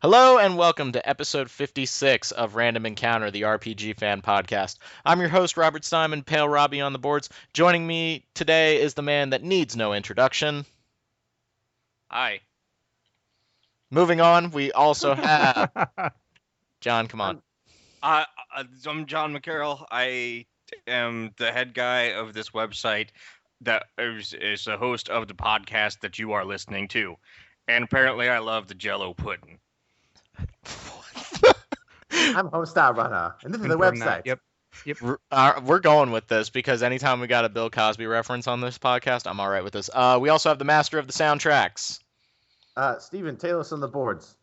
Hello and welcome to episode 56 of Random Encounter, the RPG fan podcast. I'm your host, Robert Simon, Pale Robbie on the boards. Joining me today is the man that needs no introduction. Hi. Moving on, we also have John, come on. I'm I'm John McCarroll. I am the head guy of this website that is the host of the podcast that you are listening to. And apparently I love the Jello pudding. I'm Homestar Runner, and this is the Confirm that. website. Yep. We're going with this because anytime we got a Bill Cosby reference on this podcast, I'm all right with this. We also have the master of the soundtracks. Stephen Taylor's on the boards.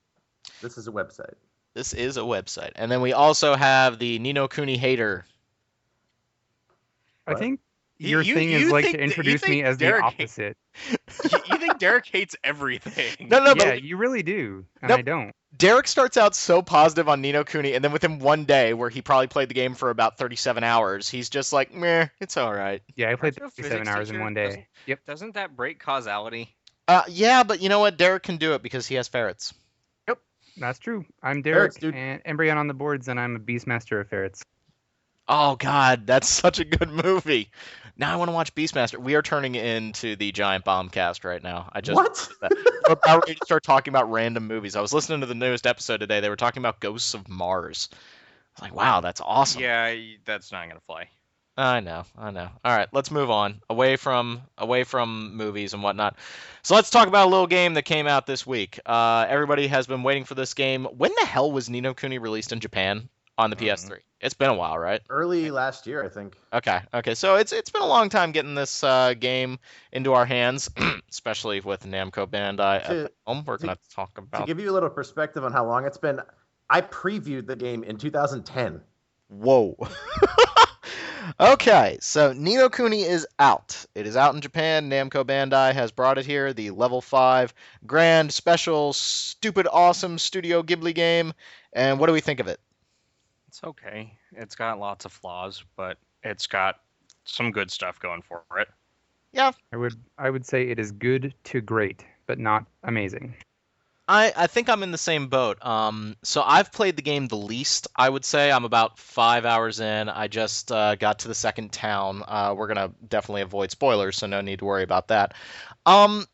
This is a website. This is a website. And then we also have the Nino Kuni hater. I What? think You- your you- thing you is like think to that- you introduce think me as the Derek- opposite. You think Derek hates everything? No, Yeah, but you really do, and Nope. I don't. Derek starts out so positive on Nino Kuni, and then within one day, where he probably played the game for about 37 hours, he's just like, meh, it's all right. Yeah, I played Aren't you a 37 physics hours in teacher? one day. Yep. Doesn't that break causality? Yeah, but you know what? Derek can do it because he has ferrets. That's true. I'm Ferrets, Derek, dude. and Embryon on the boards, and I'm a Beastmaster of ferrets. Oh, God, that's such a good movie. Now I want to watch Beastmaster. We are turning into the Giant Bomb cast right now. I just What? We're about ready to start talking about random movies. I was listening to the newest episode today. They were talking about Ghosts of Mars. I was like, wow, that's awesome. Yeah, that's not gonna fly. I know. All right, let's move on away from movies and whatnot. So let's talk about a little game that came out this week. Everybody has been waiting for this game. When the hell was Ni no Kuni released in Japan on the PS3? It's been a while, right? Early last year, I think. Okay. So it's been a long time getting this game into our hands, especially with Namco Bandai at To- home. We're to- gonna talk To about. give you a little perspective on how long it's been, I previewed the game in 2010. Whoa. Okay, so Ni no Kuni is out. It is out in Japan. Namco Bandai has brought it here. The level 5 grand special stupid awesome Studio Ghibli game. And what do we think of it? It's okay. It's got lots of flaws, but it's got some good stuff going for it. I would say it is good to great, but not amazing. I think I'm in the same boat. So I've played the game the least, I would say. I'm about 5 hours in. I just got to the second town. We're going to definitely avoid spoilers, so no need to worry about that. And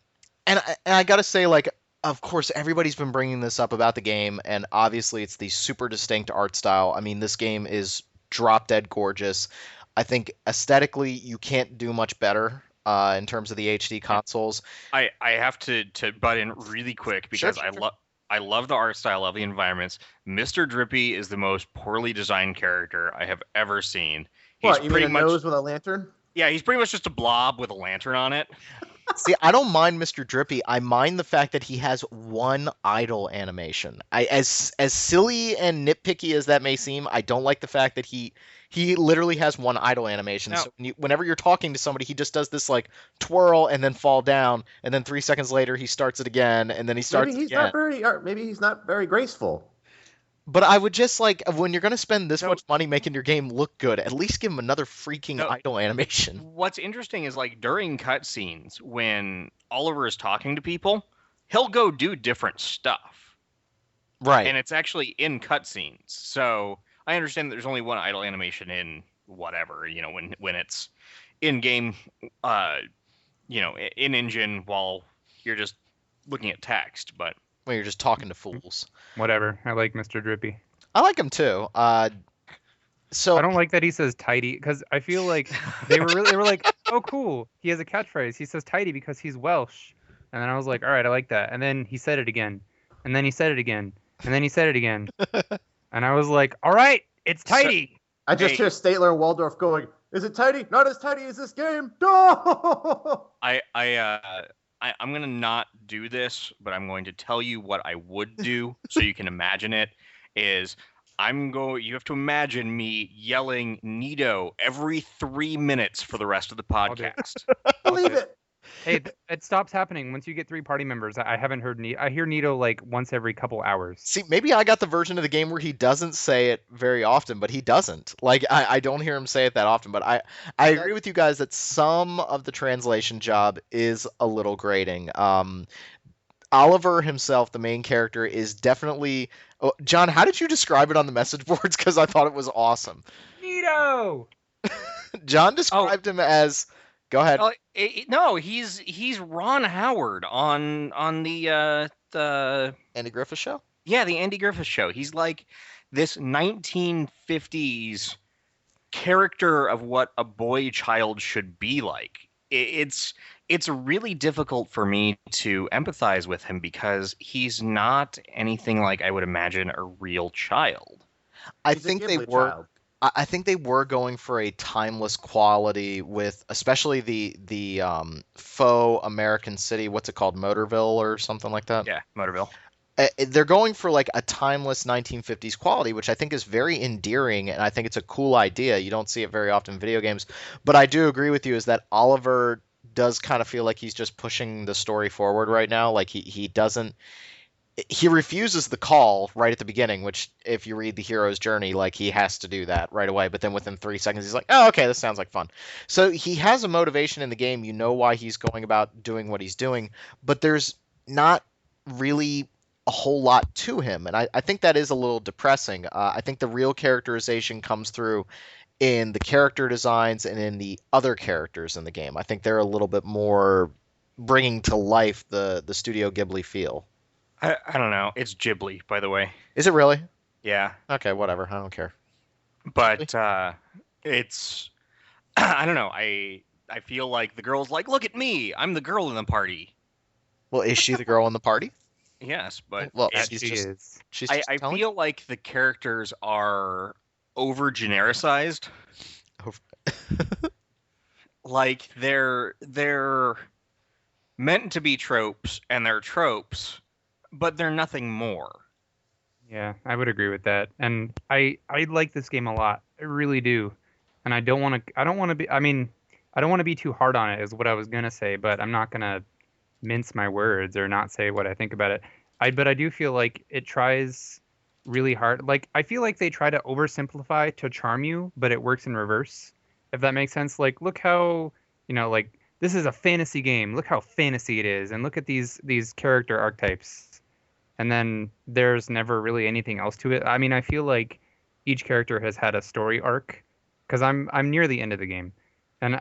I got to say, like, of course, everybody's been bringing this up about the game, and obviously it's the super distinct art style. I mean, this game is drop dead gorgeous. I think aesthetically, you can't do much better in terms of the HD consoles. I have to butt in really quick because Sure. I love the art style, love the environments. Mr. Drippy is the most poorly designed character I have ever seen. He's What, you pretty mean a much nose with a lantern? yeah, he's pretty much just a blob with a lantern on it. See, I don't mind Mr. Drippy. I mind the fact that he has one idle animation. As silly and nitpicky as that may seem, I don't like the fact that he literally has one idle animation. No. So whenever you're talking to somebody, he just does this like twirl and then fall down, and then 3 seconds later he starts it again, and then he starts Maybe it he's again. not very. Or maybe he's not very graceful. But I would just like, when you're gonna spend this No. much money making your game look good, at least give him another freaking No. idle animation. What's interesting is like during cutscenes when Oliver is talking to people, he'll go do different stuff, Right. and it's actually in cutscenes. So I understand that there's only one idle animation in whatever, when it's in game, in engine while you're just looking at text. But when you're just talking to fools. Whatever. I like Mr. Drippy. I like him too. So I don't like that he says tidy because I feel like they were like, oh cool, he has a catchphrase. He says tidy because he's Welsh, and then I was like, all right, I like that. And then he said it again, and then he said it again, and then he said it again, and I was like, all right, it's tidy. I just Hey. hear Statler and Waldorf going, "Is it tidy? Not as tidy as this game." No. I'm gonna not do this, but I'm going to tell you what I would do so you can imagine it. You have to imagine me yelling Nito every 3 minutes for the rest of the I'll do it. podcast. Believe it. Hey, it stops happening once you get 3 party members. I haven't heard Nito. I hear Nito like once every couple hours. see, maybe I got the version of the game where he doesn't say it very often, but he doesn't. Like I don't hear him say it that often, but I agree with you guys that some of the translation job is a little grating. Oliver himself, the main character, is definitely. Oh, John, how did you describe it on the message boards? Because I thought it was awesome. Neato. John Oh, described him as. Go ahead. no, he's Ron Howard on the Andy Griffith Show. yeah, the Andy Griffith Show. He's like this 1950s character of what a boy child should be like. It's really difficult for me to empathize with him because he's not anything like I would imagine a real child. I He's a think they Ghibli were. child. I think they were going for a timeless quality with, especially the faux American city. What's it called, Motorville or something like that? Yeah, Motorville. They're going for like a timeless 1950s quality, which I think is very endearing, and I think it's a cool idea. You don't see it very often in video games, but I do agree with you is that Oliver does kind of feel like he's just pushing the story forward right now. Like he doesn't he refuses the call right at the beginning, which if you read the hero's journey, like he has to do that right away. But then within 3 seconds, he's like, "Oh, okay, this sounds like fun." So he has a motivation in the game. You know why he's going about doing what he's doing, but there's not really a whole lot to him, and I think that is a little depressing. I think the real characterization comes through in the character designs and in the other characters in the game. I think they're a little bit more bringing to life the Studio Ghibli feel. I don't know. It's Ghibli, by the way. Is it really? Yeah, Okay, whatever. I don't care. but it's I don't know. I feel like the girl's like, look at me, I'm the girl in the party. Well, is she the girl in the party? Yes, but Well, it's, she's She just is. she's I, just I telling. feel like the characters are over genericized. Like they're meant to be tropes, and they're tropes, but they're nothing more. Yeah, I would agree with that. And I like this game a lot. I really do. And I don't want to be I mean, I don't want to be too hard on it is what I was going to say, but I'm not going to mince my words or not say what I think about it. But I do feel like it tries really hard. Like I feel like they try to oversimplify to charm you, but it works in reverse. If that makes sense. Like look how, like this is a fantasy game. Look how fantasy it is and look at these character archetypes. And then there's never really anything else to it. I mean, I feel like each character has had a story arc because I'm near the end of the game, and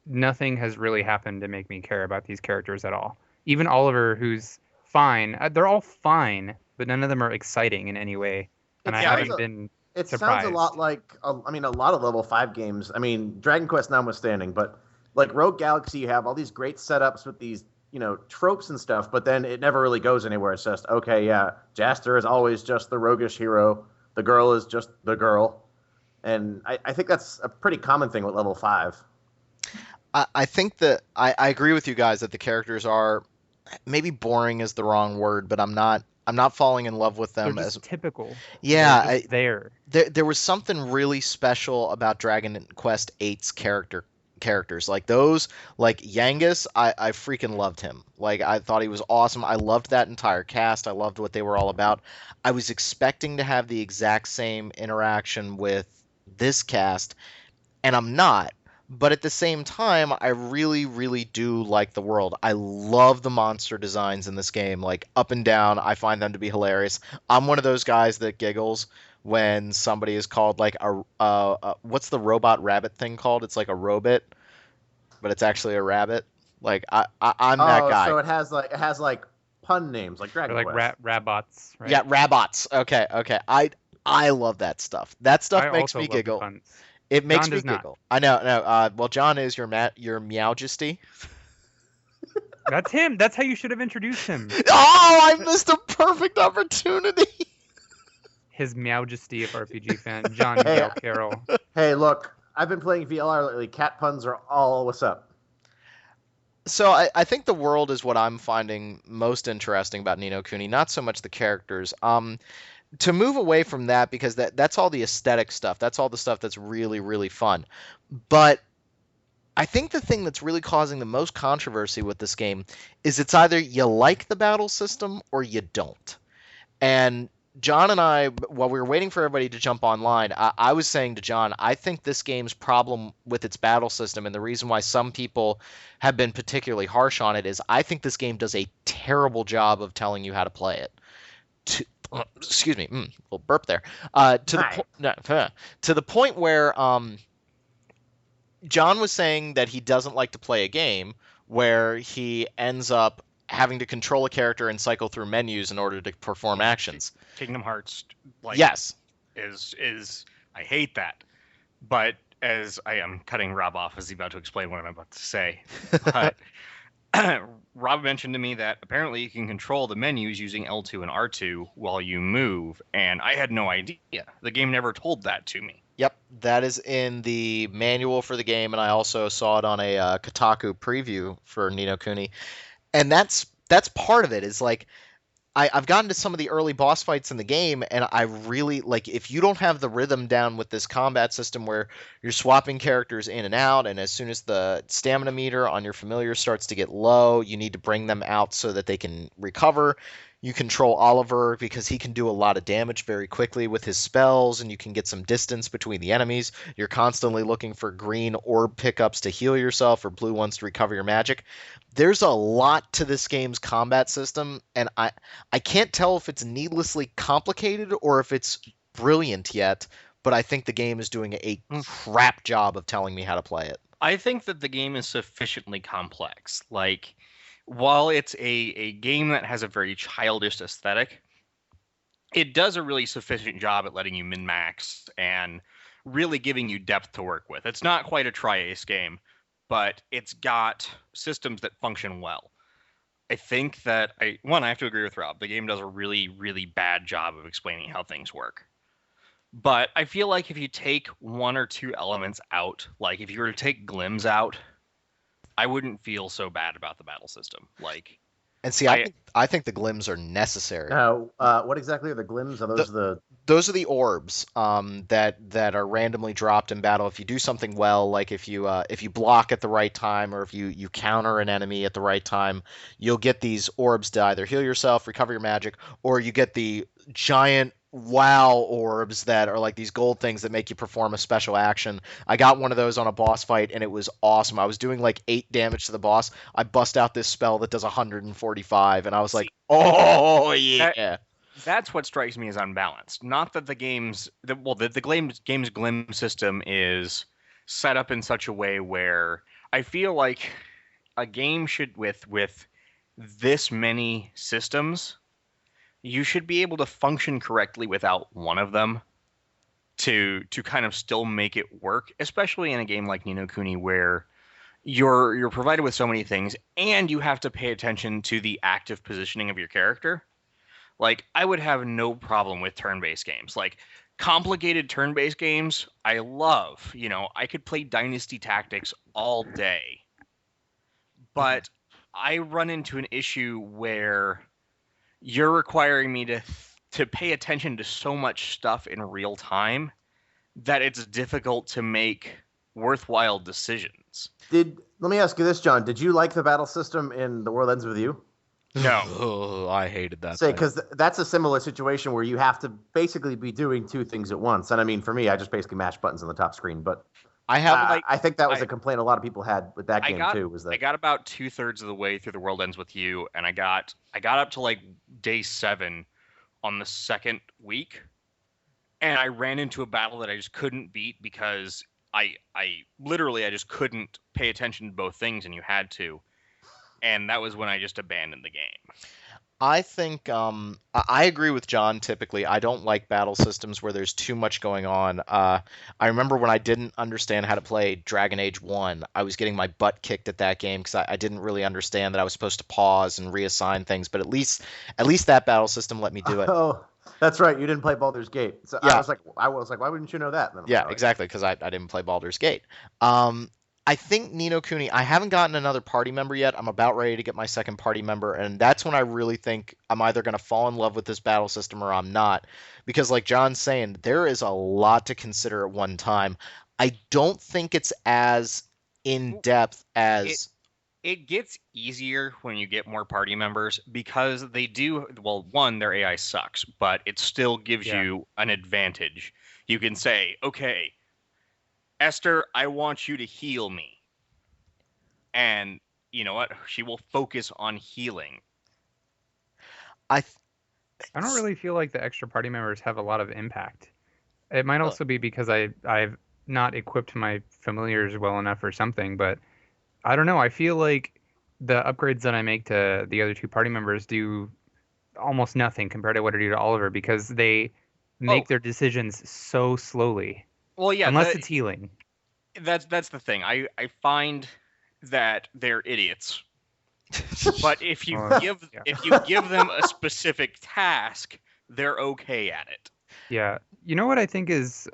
nothing has really happened to make me care about these characters at all. Even Oliver, who's fine, they're all fine, but none of them are exciting in any way, and It I sounds haven't a- been It sounds a surprised. lot like, I mean, a lot of level 5 games. I mean, Dragon Quest notwithstanding, but like Rogue Galaxy, you have all these great setups with these, tropes and stuff, but then it never really goes anywhere. It's just, okay, yeah, Jaster is always just the roguish hero. The girl is just the girl. And I think that's a pretty common thing with level 5. I think that I agree with you guys that the characters are maybe boring is the wrong word, but I'm not falling in love with They're them just as typical. yeah. They're just there. There was something really special about Dragon Quest VIII's characters like those, like Yangus. I freaking loved him. Like I thought he was awesome. I loved that entire cast. I loved what they were all about. I was expecting to have the exact same interaction with this cast, and I'm not. But at the same time, I really, really do like the world. I love the monster designs in this game, like up and down. I find them to be hilarious. I'm one of those guys that giggles when somebody is called like what's the robot rabbit thing called? It's like a robot, but it's actually a rabbit. Like I'm that Oh, guy. so it has like pun names like They're Dragon like Quest. rabots, right? Yeah, rabots. Okay, okay. I love that stuff. That stuff I makes also me love the giggle. puns. It makes John me does not. giggle. I know. No. Well, John is your Meowjesty. That's him. That's how you should have introduced him. Oh, I missed a perfect opportunity. His Meowjesty of RPG fan, John Hey. Miguel Carroll. Hey, look, I've been playing VLR lately. Cat puns are all what's up. So I think the world is what I'm finding most interesting about Ni no Kuni, not so much the characters. To move away from that because that's all the aesthetic stuff. That's all the stuff that's really, really fun. But I think the thing that's really causing the most controversy with this game is it's either you like the battle system or you don't. And John and I, while we were waiting for everybody to jump online, I was saying to John, I think this game's problem with its battle system, and the reason why some people have been particularly harsh on it, is I think this game does a terrible job of telling you how to play it. Excuse me, little burp there. Hi. To the point where John was saying that he doesn't like to play a game where he ends up having to control a character and cycle through menus in order to perform actions. Kingdom Hearts, like, Yes. is I hate that. But as I am cutting Rob off as he's about to explain what I'm about to say, but Rob mentioned to me that apparently you can control the menus using L2 and R2 while you move, and I had no idea. The game never told that to me. Yep, that is in the manual for the game, and I also saw it on a Kotaku preview for Ni no Kuni, and that's part of it. Is like I've gotten to some of the early boss fights in the game, and I really like, if you don't have the rhythm down with this combat system where you're swapping characters in and out, and as soon as the stamina meter on your familiar starts to get low, you need to bring them out so that they can recover. You control Oliver because he can do a lot of damage very quickly with his spells, and you can get some distance between the enemies. You're constantly looking for green orb pickups to heal yourself or blue ones to recover your magic. There's a lot to this game's combat system, and I can't tell if it's needlessly complicated or if it's brilliant yet, but I think the game is doing a crap job of telling me how to play it. I think that the game is sufficiently complex. Like, while it's a game that has a very childish aesthetic, it does a really sufficient job at letting you min-max and really giving you depth to work with. It's not quite a tri-ace game, but it's got systems that function well. I think that I have to agree with Rob. The game does a really, really bad job of explaining how things work. But I feel like if you take one or two elements out, like if you were to take glims out, I wouldn't feel so bad about the battle system. Like, And see, I think the glims are necessary. Now, what exactly are the glims? Are those Those are the orbs that are randomly dropped in battle. If you do something well, like if you block at the right time, or if you counter an enemy at the right time, you'll get these orbs to either heal yourself, recover your magic, or you get the giant wow orbs that are like these gold things that make you perform a special action. I got one of those on a boss fight, and it was awesome. I was doing like 8 damage to the boss. I bust out this spell that does 145, and I was like, oh yeah. That's what strikes me as unbalanced. Not that the game's game's glim system is set up in such a way where I feel like a game should, with this many systems, you should be able to function correctly without one of them to kind of still make it work, especially in a game like Ni no Kuni where you're provided with so many things and you have to pay attention to the active positioning of your character. Like, I would have no problem with turn-based games. Like, complicated turn-based games, I love. You know, I could play Dynasty Tactics all day. But I run into an issue where you're requiring me to pay attention to so much stuff in real time that it's difficult to make worthwhile decisions. Let me ask you this, John. Did you like the battle system in The World Ends With You? No. Oh, I hated that. Say, because that's a similar situation where you have to basically be doing two things at once. And I mean, for me, I just basically mashed buttons on the top screen. But I think that was a complaint a lot of people had with that game too. Was that I got about 2/3 of the way through The World Ends With You, and I got up to like day 7 on the second week, and I ran into a battle that I just couldn't beat because I just couldn't pay attention to both things, and you had to. And that was when I just abandoned the game. I think I agree with John. Typically, I don't like battle systems where there's too much going on. I remember when I didn't understand how to play Dragon Age 1, I was getting my butt kicked at that game because I didn't really understand that I was supposed to pause and reassign things. But at least that battle system let me do it. Oh, that's right. You didn't play Baldur's Gate. So yeah. I was like, why wouldn't you know that? Yeah, exactly, because I didn't play Baldur's Gate. I think Ni no Kuni, I haven't gotten another party member yet. I'm about ready to get my second party member, and that's when I really think I'm either going to fall in love with this battle system or I'm not. Because like John's saying, there is a lot to consider at one time. I don't think it's as in-depth as... It gets easier when you get more party members because they do, well, one, their AI sucks, but it still gives Yeah. you an advantage. You can say, okay, Esther, I want you to heal me. And you know what? She will focus on healing. I th- I don't really feel like the extra party members have a lot of impact. It might Really? also be because I've not equipped my familiars well enough or something, but I don't know. I feel like the upgrades that I make to the other two party members do almost nothing compared to what I do to Oliver because they Oh, make their decisions so slowly, well, yeah, unless it's healing. that's the thing. I find that they're idiots. But Yeah. if you give them a specific task, they're okay at it. Yeah. You know what I think is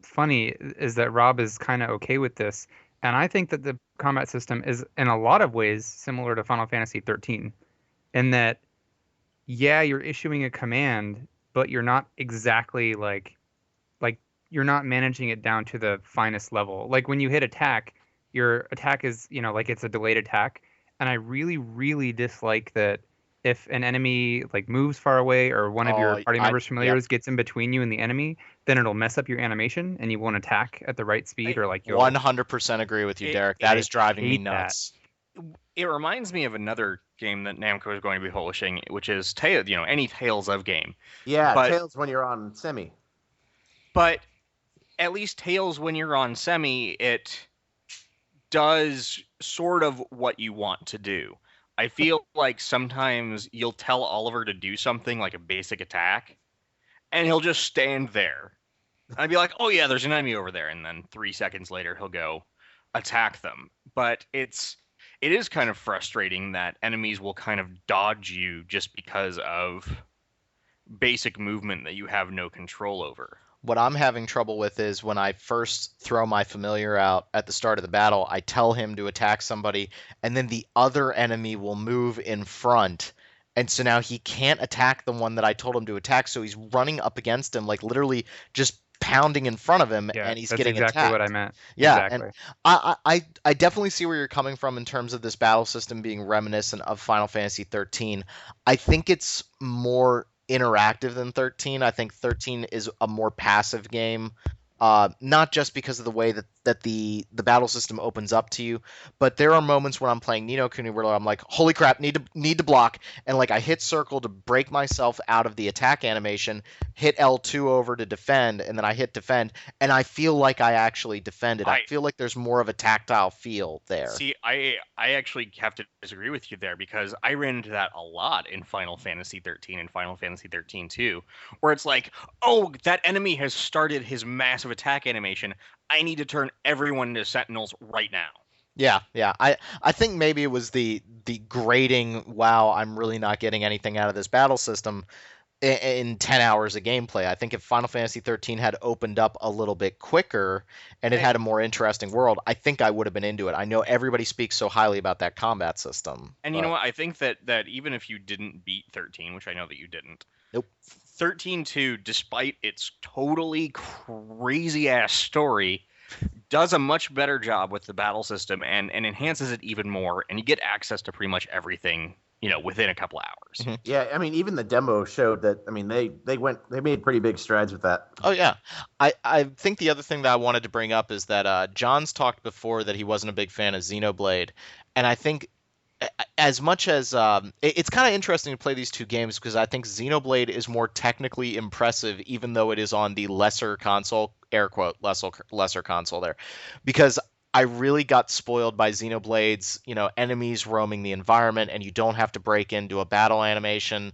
funny is that Rob is kind of okay with this. And I think that the combat system is in a lot of ways similar to Final Fantasy 13 in that, yeah, you're issuing a command, but you're not exactly like you're not managing it down to the finest level. Like when you hit attack, your attack is, like it's a delayed attack. And I really, really dislike that if an enemy like moves far away or one of your oh, party I members yep. familiars gets in between you and the enemy, then it'll mess up your animation and you won't attack at the right speed I, or like you'll 100% agree with you, it, Derek. That I is driving me hate that. nuts. it reminds me of another game that Namco is going to be publishing, which is Tale, any Tales of game. Yeah, But Tails when you're on semi. but at least Tales when you're on semi, it does sort of what you want to do. I feel like sometimes you'll tell Oliver to do something like a basic attack, and he'll just stand there. I'd be like, "Oh yeah, there's an enemy over there," and then 3 seconds later he'll go attack them. But it is kind of frustrating that enemies will kind of dodge you just because of basic movement that you have no control over. What I'm having trouble with is when I first throw my familiar out at the start of the battle, I tell him to attack somebody, and then the other enemy will move in front. And so now he can't attack the one that I told him to attack, so he's running up against him, like literally just pounding in front of him, Yeah, and he's that's getting exactly what I attacked. meant. Yeah, and Exactly. I definitely see where you're coming from in terms of this battle system being reminiscent of Final Fantasy 13. I think it's more interactive than 13. I think 13 is a more passive game. Not just because of the way that the battle system opens up to you, but there are moments when I'm playing Nino Kuni where I'm like, holy crap, need to block, and like I hit circle to break myself out of the attack animation, hit L2 over to defend, and then I hit defend, and I feel like I actually defended. I I feel like there's more of a tactile feel there. See, I actually have to disagree with you there because I ran into that a lot in Final Fantasy 13 and Final Fantasy 13 2, where it's like, oh, that enemy has started his massive attack animation. I need to turn everyone into sentinels right now. Yeah, yeah. I think maybe it was the grating, wow, I'm really not getting anything out of this battle system in 10 hours of gameplay. I think if Final Fantasy 13 had opened up a little bit quicker and it And, had a more interesting world, I think I would have been into it. I know everybody speaks so highly about that combat system, and you know but what? I think that even if you didn't beat 13, which I know that you didn't, nope. 13 2, despite its totally crazy ass story, does a much better job with the battle system and enhances it even more, and you get access to pretty much everything, within a couple hours. Mhm. Yeah, I mean, even the demo showed that. I mean, they made pretty big strides with that. Oh yeah. I think the other thing that I wanted to bring up is that John's talked before that he wasn't a big fan of Xenoblade, and I think as much as it's kind of interesting to play these two games because I think Xenoblade is more technically impressive, even though it is on the lesser console, air quote, lesser console there, because I really got spoiled by Xenoblade's, enemies roaming the environment, and you don't have to break into a battle animation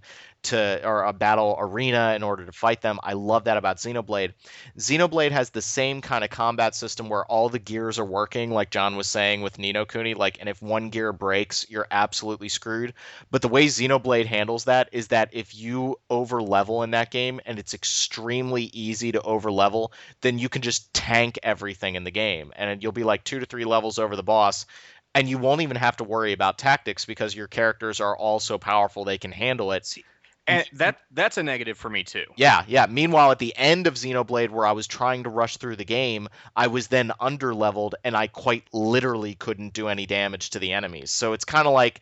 or a battle arena in order to fight them. I love that about Xenoblade. Xenoblade has the same kind of combat system where all the gears are working, like John was saying with Nino Kuni. Like, and if one gear breaks, you're absolutely screwed. But the way Xenoblade handles that is that if you over level in that game, and it's extremely easy to over level, then you can just tank everything in the game, and you'll be like 2 to 3 levels over the boss. And you won't even have to worry about tactics because your characters are all so powerful they can handle it. See, And that's a negative for me too. Yeah, yeah. Meanwhile, at the end of Xenoblade, where I was trying to rush through the game, I was then under-leveled, and I quite literally couldn't do any damage to the enemies. So it's kind of like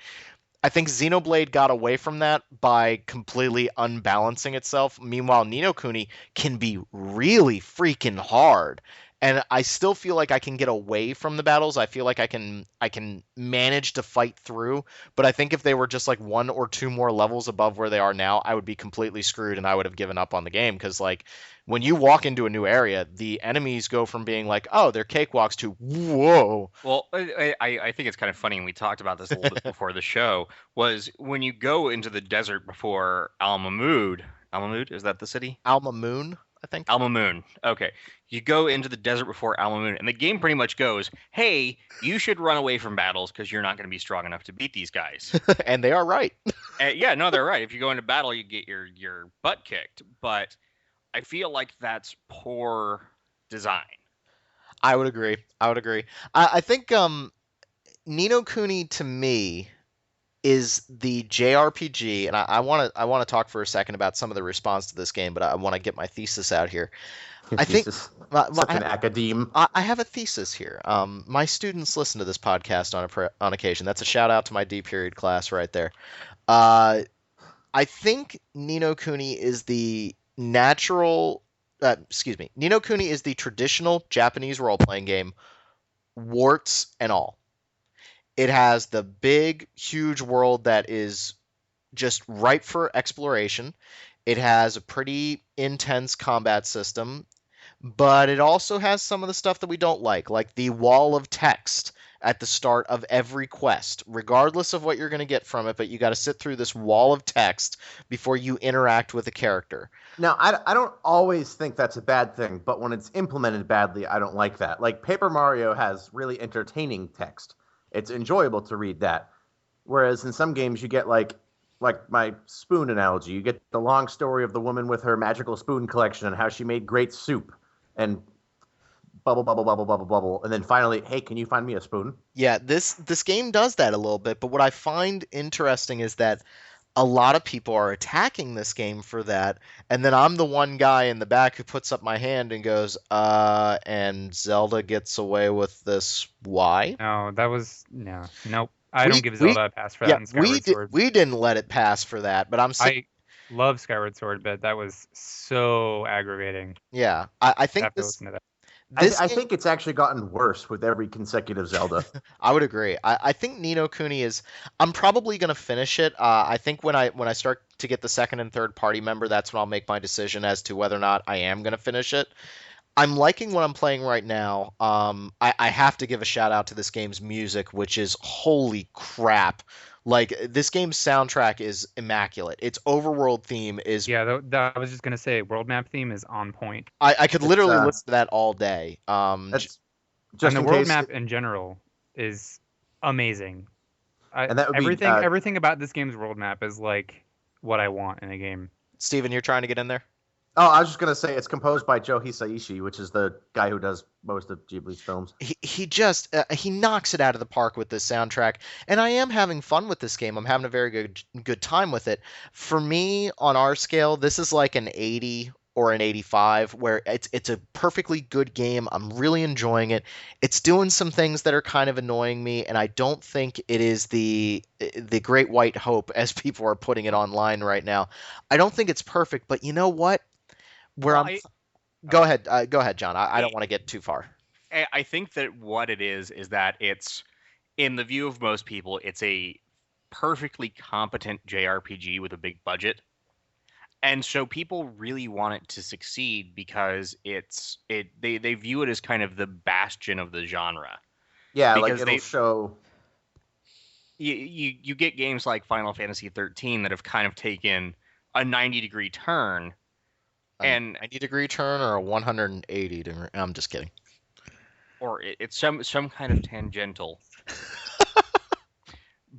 I think Xenoblade got away from that by completely unbalancing itself. Meanwhile, Ni no Kuni can be really freaking hard. And I still feel like I can get away from the battles. I feel like I can manage to fight through, but I think if they were just like one or two more levels above where they are now, I would be completely screwed and I would have given up on the game because like when you walk into a new area, the enemies go from being like, "Oh, they're cakewalks" to "Whoa." Well, I think it's kind of funny, and we talked about this a little bit before the show, was when you go into the desert before Almamud, is that the city? Alma Moon, I think. Alma Moon. Okay. You go into the desert before Alma Moon, and the game pretty much goes, hey, you should run away from battles because you're not going to be strong enough to beat these guys. And they are right. Yeah, no, they're right. If you go into battle, you get your butt kicked. But I feel like that's poor design. I would agree. I think Ni no Kuni to me is the JRPG, and I want to talk for a second about some of the response to this game, but I want to get my thesis out here. I think Such an academe. I have a thesis here. My students listen to this podcast on occasion. That's a shout out to my D period class right there. I think Ni no Kuni is the natural. Excuse me. Ni no Kuni is the traditional Japanese role playing game, warts and all. It has the big, huge world that is just ripe for exploration. It has a pretty intense combat system, but it also has some of the stuff that we don't like the wall of text at the start of every quest, regardless of what you're going to get from it, but you got to sit through this wall of text before you interact with a character. Now, I don't always think that's a bad thing, but when it's implemented badly, I don't like that. Like Paper Mario has really entertaining text. It's enjoyable to read that. Whereas in some games you get like my spoon analogy, you get the long story of the woman with her magical spoon collection and how she made great soup and bubble bubble bubble bubble bubble, and then finally, hey, can you find me a spoon? Yeah, this game does that a little bit, but what I find interesting is that a lot of people are attacking this game for that, and then I'm the one guy in the back who puts up my hand and goes, and Zelda gets away with this. Why? No, that was nope. I We don't give we Zelda a pass for that in Skyward Sword. we didn't let it pass for that, but I'm saying, I love Skyward Sword, but that was so aggravating yeah, I think after this listening to that. this I game, think it's actually gotten worse with every consecutive Zelda. I would agree. I think Ni no Kuni is. I'm probably gonna finish it. I think when I start to get the second and third party member, that's when I'll make my decision as to whether or not I am gonna finish it. I'm liking what I'm playing right now. I have to give a shout out to this game's music, which is holy crap. Like this game's soundtrack is immaculate. Its overworld theme is. Yeah, I was just gonna say, world map theme is on point, I could literally It's, listen to that all day. That's and just the in world case. map in general is amazing. And that would be, Everything about this game's world map is like what I want in a game. Steven, you're trying to get in there? Oh, I was just gonna say it's composed by Joe Hisaishi, which is the guy who does most of Ghibli's films. He just he knocks it out of the park with this soundtrack, and I am having fun with this game. I'm having a very good time with it. For me, on our scale, this is like an 80 or an 85, where it's a perfectly good game. I'm really enjoying it. It's doing some things that are kind of annoying me, and I don't think it is the great white hope as people are putting it online right now. I don't think it's perfect, but you know what? Where Well, I'm Go ahead, John. I don't want to get too far. I think that what it is that it's, in the view of most people, it's a perfectly competent JRPG with a big budget. And so people really want it to succeed because they view it as kind of the bastion of the genre. Yeah, Because like it'll show. You get games like Final Fantasy 13 that have kind of taken a 90-degree turn, and 90-degree turn or a 180 degree. I'm just kidding. or it's some kind of tangential.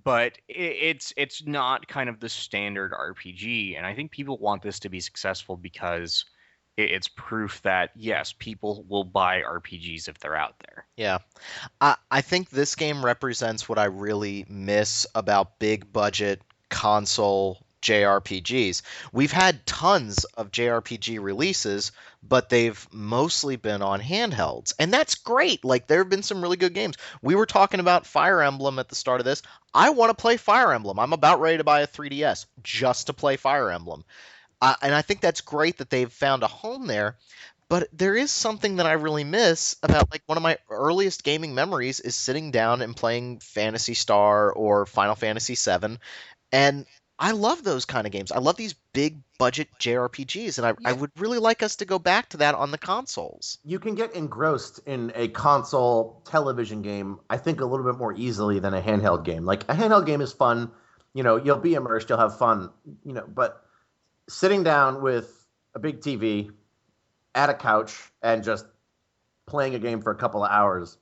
But it's not kind of the standard RPG, and I think people want this to be successful because it's proof that yes, people will buy RPGs if they're out there. Yeah. I think this game represents what I really miss about big budget console JRPGs. We've had tons of JRPG releases, but they've mostly been on handhelds. And that's great. Like, there have been some really good games. We were talking about Fire Emblem at the start of this. I want to play Fire Emblem. I'm about ready to buy a 3DS just to play Fire Emblem. And I think that's great that they've found a home there. But there is something that I really miss about, like, one of my earliest gaming memories is sitting down and playing Phantasy Star or Final Fantasy VII, and I love those kind of games. I love these big budget JRPGs, and I Yeah, would really like us to go back to that on the consoles. you can get engrossed in a console television game, I think, a little bit more easily than a handheld game. Like, a handheld game is fun, you'll be immersed, you'll have fun, but sitting down with a big TV at a couch and just playing a game for a couple of hours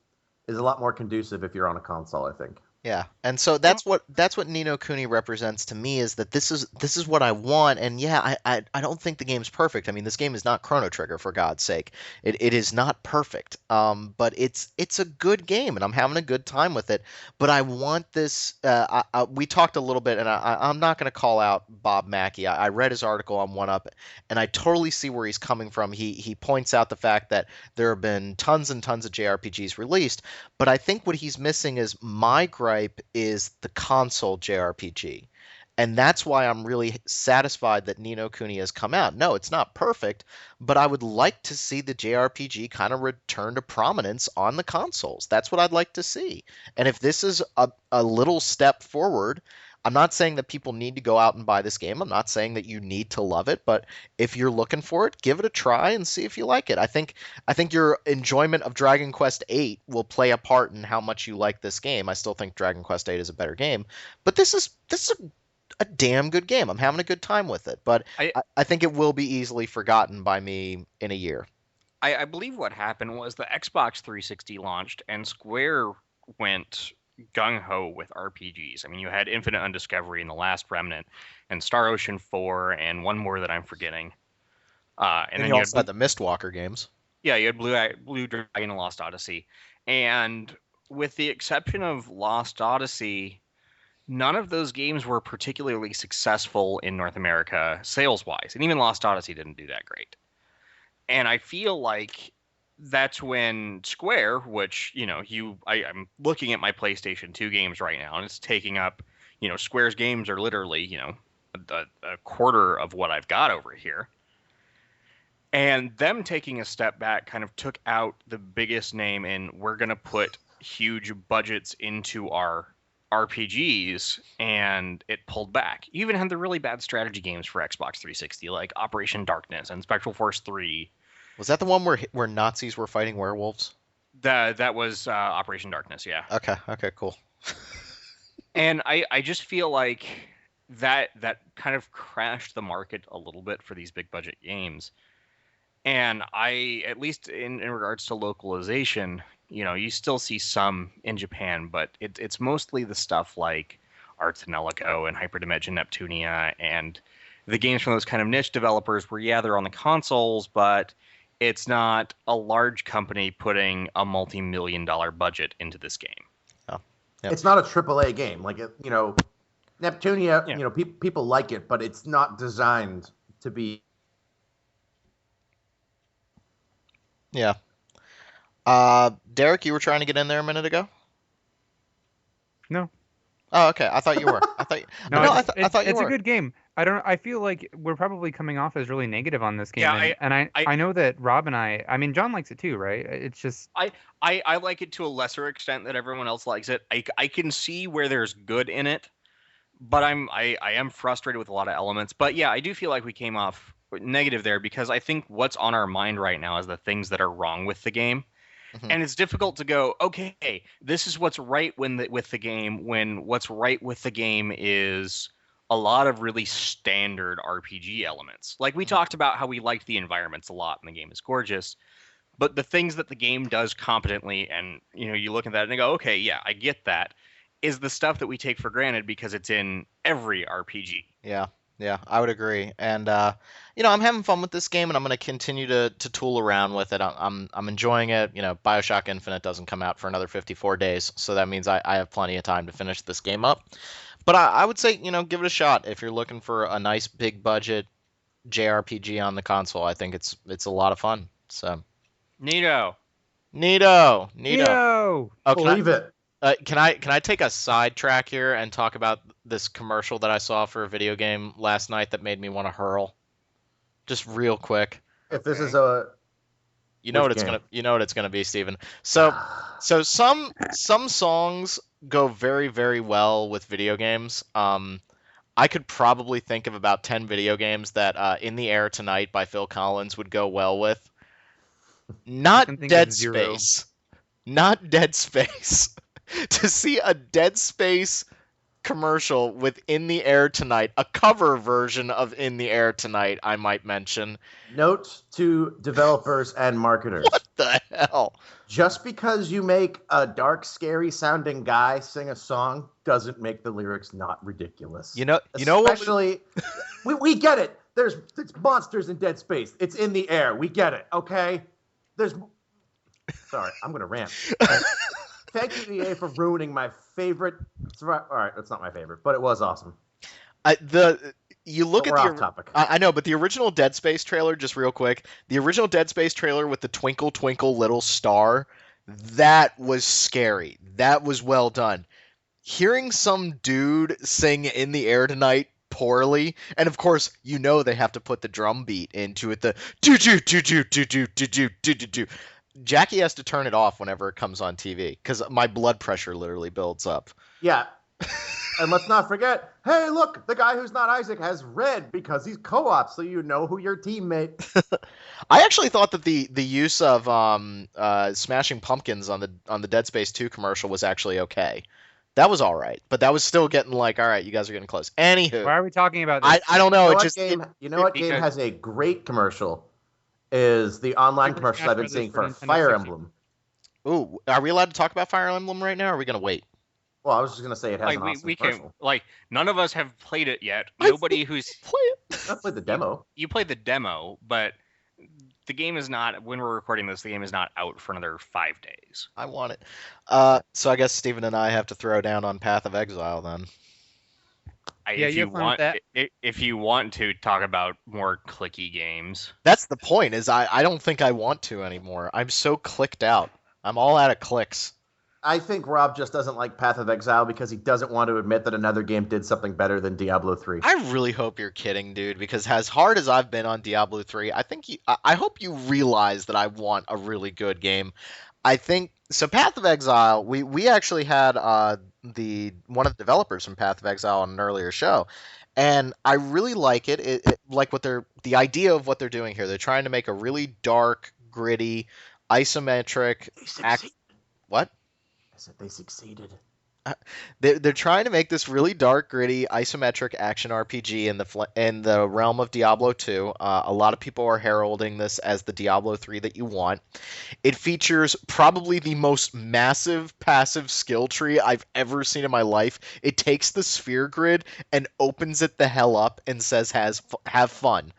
is a lot more conducive if you're on a console, I think. Yeah, and so that's what Ni no Kuni represents to me, is that this is what I want. And yeah, I don't think the game's perfect. I mean, this game is not Chrono Trigger, for God's sake. It is not perfect. But it's a good game, and I'm having a good time with it. But I want this. We talked a little bit, and I'm not going to call out Bob Mackey. I read his article on One Up, and I totally see where he's coming from. He points out the fact that there have been tons and tons of JRPGs released, but I think what he's missing is my gripe is the console JRPG. And that's why I'm really satisfied that Ni no Kuni has come out. No, it's not perfect, but I would like to see the JRPG kind of return to prominence on the consoles. That's what I'd like to see. And if this is a little step forward, I'm not saying that people need to go out and buy this game. I'm not saying that you need to love it, but if you're looking for it, give it a try and see if you like it. I think your enjoyment of Dragon Quest VIII will play a part in how much you like this game. I still think Dragon Quest VIII is a better game, but this is a damn good game. I'm having a good time with it, but I, I think it will be easily forgotten by me in a year. I believe what happened was the Xbox 360 launched and Square went gung ho with RPGs. I mean, you had Infinite Undiscovery and The Last Remnant and Star Ocean 4 and one more that I'm forgetting. And And then you you also had had the Mistwalker games. yeah, you had Blue Dragon and Lost Odyssey. And with the exception of Lost Odyssey, none of those games were particularly successful in North America sales wise. And even Lost Odyssey didn't do that great. And I feel like that's when Square, which, I'm looking at my PlayStation 2 games right now, and it's taking up, Square's games are literally, a quarter of what I've got over here. And them taking a step back kind of took out the biggest name in we're going to put huge budgets into our RPGs, and it pulled back. You even had the really bad strategy games for Xbox 360, like Operation Darkness and Spectral Force 3. Was that the one where Nazis were fighting werewolves? That was Operation Darkness, yeah. Okay, cool. And I just feel like that kind of crashed the market a little bit for these big budget games. And at least in regards to localization, you still see some in Japan, but it's mostly the stuff like Arts and Ellico and Hyperdimension Neptunia and the games from those kind of niche developers where, yeah, they're on the consoles, but it's not a large company putting a multi-million-dollar budget into this game. Oh, yeah. It's not a AAA game. Like, Neptunia, Yeah. people like it, but it's not designed to be. Yeah. Derek, you were trying to get in there a minute ago? No. Oh, okay. I thought you were. No, No, it's, I thought you it's were. a good game. I feel like we're probably coming off as really negative on this game, Yeah, I know that Rob and I mean, John likes it too, right? It's just I like it to a lesser extent that everyone else likes it. I can see where there's good in it, but I am frustrated with a lot of elements. But yeah, I do feel like we came off negative there because I think what's on our mind right now is the things that are wrong with the game. Mhm. And it's difficult to go, okay, this is what's right with the game when what's right with the game is a lot of really standard RPG elements. Like we talked about how we liked the environments a lot and the game is gorgeous, but the things that the game does competently and you look at that and you go, okay, yeah, I get that, is the stuff that we take for granted because it's in every RPG. Yeah, I would agree. And I'm having fun with this game, and I'm going to continue to tool around with it. I'm enjoying it. BioShock Infinite doesn't come out for another 54 days, so that means I have plenty of time to finish this game up. But I would say, give it a shot if you're looking for a nice big budget JRPG on the console. I think it's a lot of fun. So Neato. neato. Neo! Oh, Believe it. can I take a sidetrack here and talk about this commercial that I saw for a video game last night that made me want to hurl? Just real quick. If this is a You know Which what it's game? gonna be, Steven. So some songs go very, very well with video games. I could probably think of about 10 video games that "In the Air Tonight" by Phil Collins would go well with. Not can think Dead of zero. Space. Not Dead Space. To see a Dead Space commercial with "In the Air Tonight," a cover version of "In the Air Tonight," I might mention. note to developers and marketers. What the hell? Just because you make a dark, scary sounding guy sing a song doesn't make the lyrics not ridiculous. You know what? Especially, we get it. There's monsters in Dead Space. It's in the air. We get it. Okay. Sorry, I'm gonna rant. Thank you, EA, for ruining my favorite. All right, that's not my favorite, but it was awesome. You look But at we're the off topic. I know, but the original Dead Space trailer, just real quick, the original Dead Space trailer with the Twinkle Twinkle Little Star, that was scary. That was well done. Hearing some dude sing "In the Air Tonight" poorly, and of course, they have to put the drum beat into it, the do do do do do do do do do do do. Jackie has to turn it off whenever it comes on TV because my blood pressure literally builds up. Yeah. And let's not forget, hey, look, the guy who's not Isaac has red because he's co-op, so you know who your teammate. I actually thought that the use of Smashing Pumpkins on the Dead Space 2 commercial was actually okay. That was all right, but that was still getting like, all right, you guys are getting close. Anywho, Why are we talking about this? I don't know. You know It what just game? You know what game because- has a great commercial? Is the online Super commercials Smash I've been Brothers seeing for for Nintendo Fire 60. Emblem. Ooh, are we allowed to talk about Fire Emblem right now? Or are we gonna wait? Well, I was just gonna say it has an awesome we can commercial. none of us have played it yet. I Nobody who's Play it. I played the demo. you played the demo, but the game is not. When we're recording this, the game is not out for another 5 days. I want it. So I guess Steven and I have to throw down on Path of Exile then. Yeah, If you you have fun with want, that. if you want to talk about more clicky games, That's the point. Is I don't think I want to anymore. I'm so clicked out. I'm all out of clicks. I think Rob just doesn't like Path of Exile because he doesn't want to admit that another game did something better than Diablo 3. I really hope you're kidding, dude, because as hard as I've been on Diablo 3, I hope you realize that I want a really good game. I think so. Path of Exile, we actually had one of the developers from Path of Exile on an earlier show, and I really like it. Like the idea of what they're doing here. They're trying to make a really dark, gritty, isometric They succeeded. what? I said they succeeded. They're trying to make this really dark, gritty, isometric action RPG in the realm of Diablo 2. A lot of people are heralding this as the Diablo 3 that you want. It features probably the most massive passive skill tree I've ever seen in my life. It takes the sphere grid and opens it the hell up and says have fun.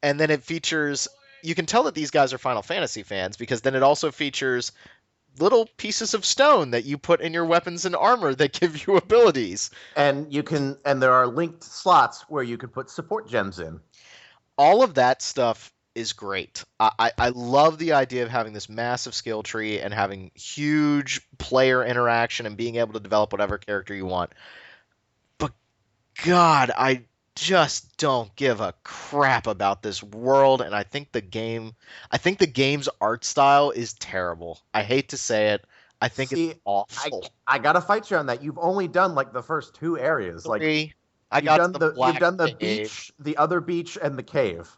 And then it features. You can tell that these guys are Final Fantasy fans because then it also features little pieces of stone that you put in your weapons and armor that give you abilities. And there are linked slots where you can put support gems in. All of that stuff is great. I love the idea of having this massive skill tree and having huge player interaction and being able to develop whatever character you want. But God, I just don't give a crap about this world, and I think the game's art style is terrible. I hate to say it. I think it's awful. I gotta fight you on that. You've only done like the first 2 areas. Like I you've got done to the black you've done the cave, beach, the other beach, and the cave.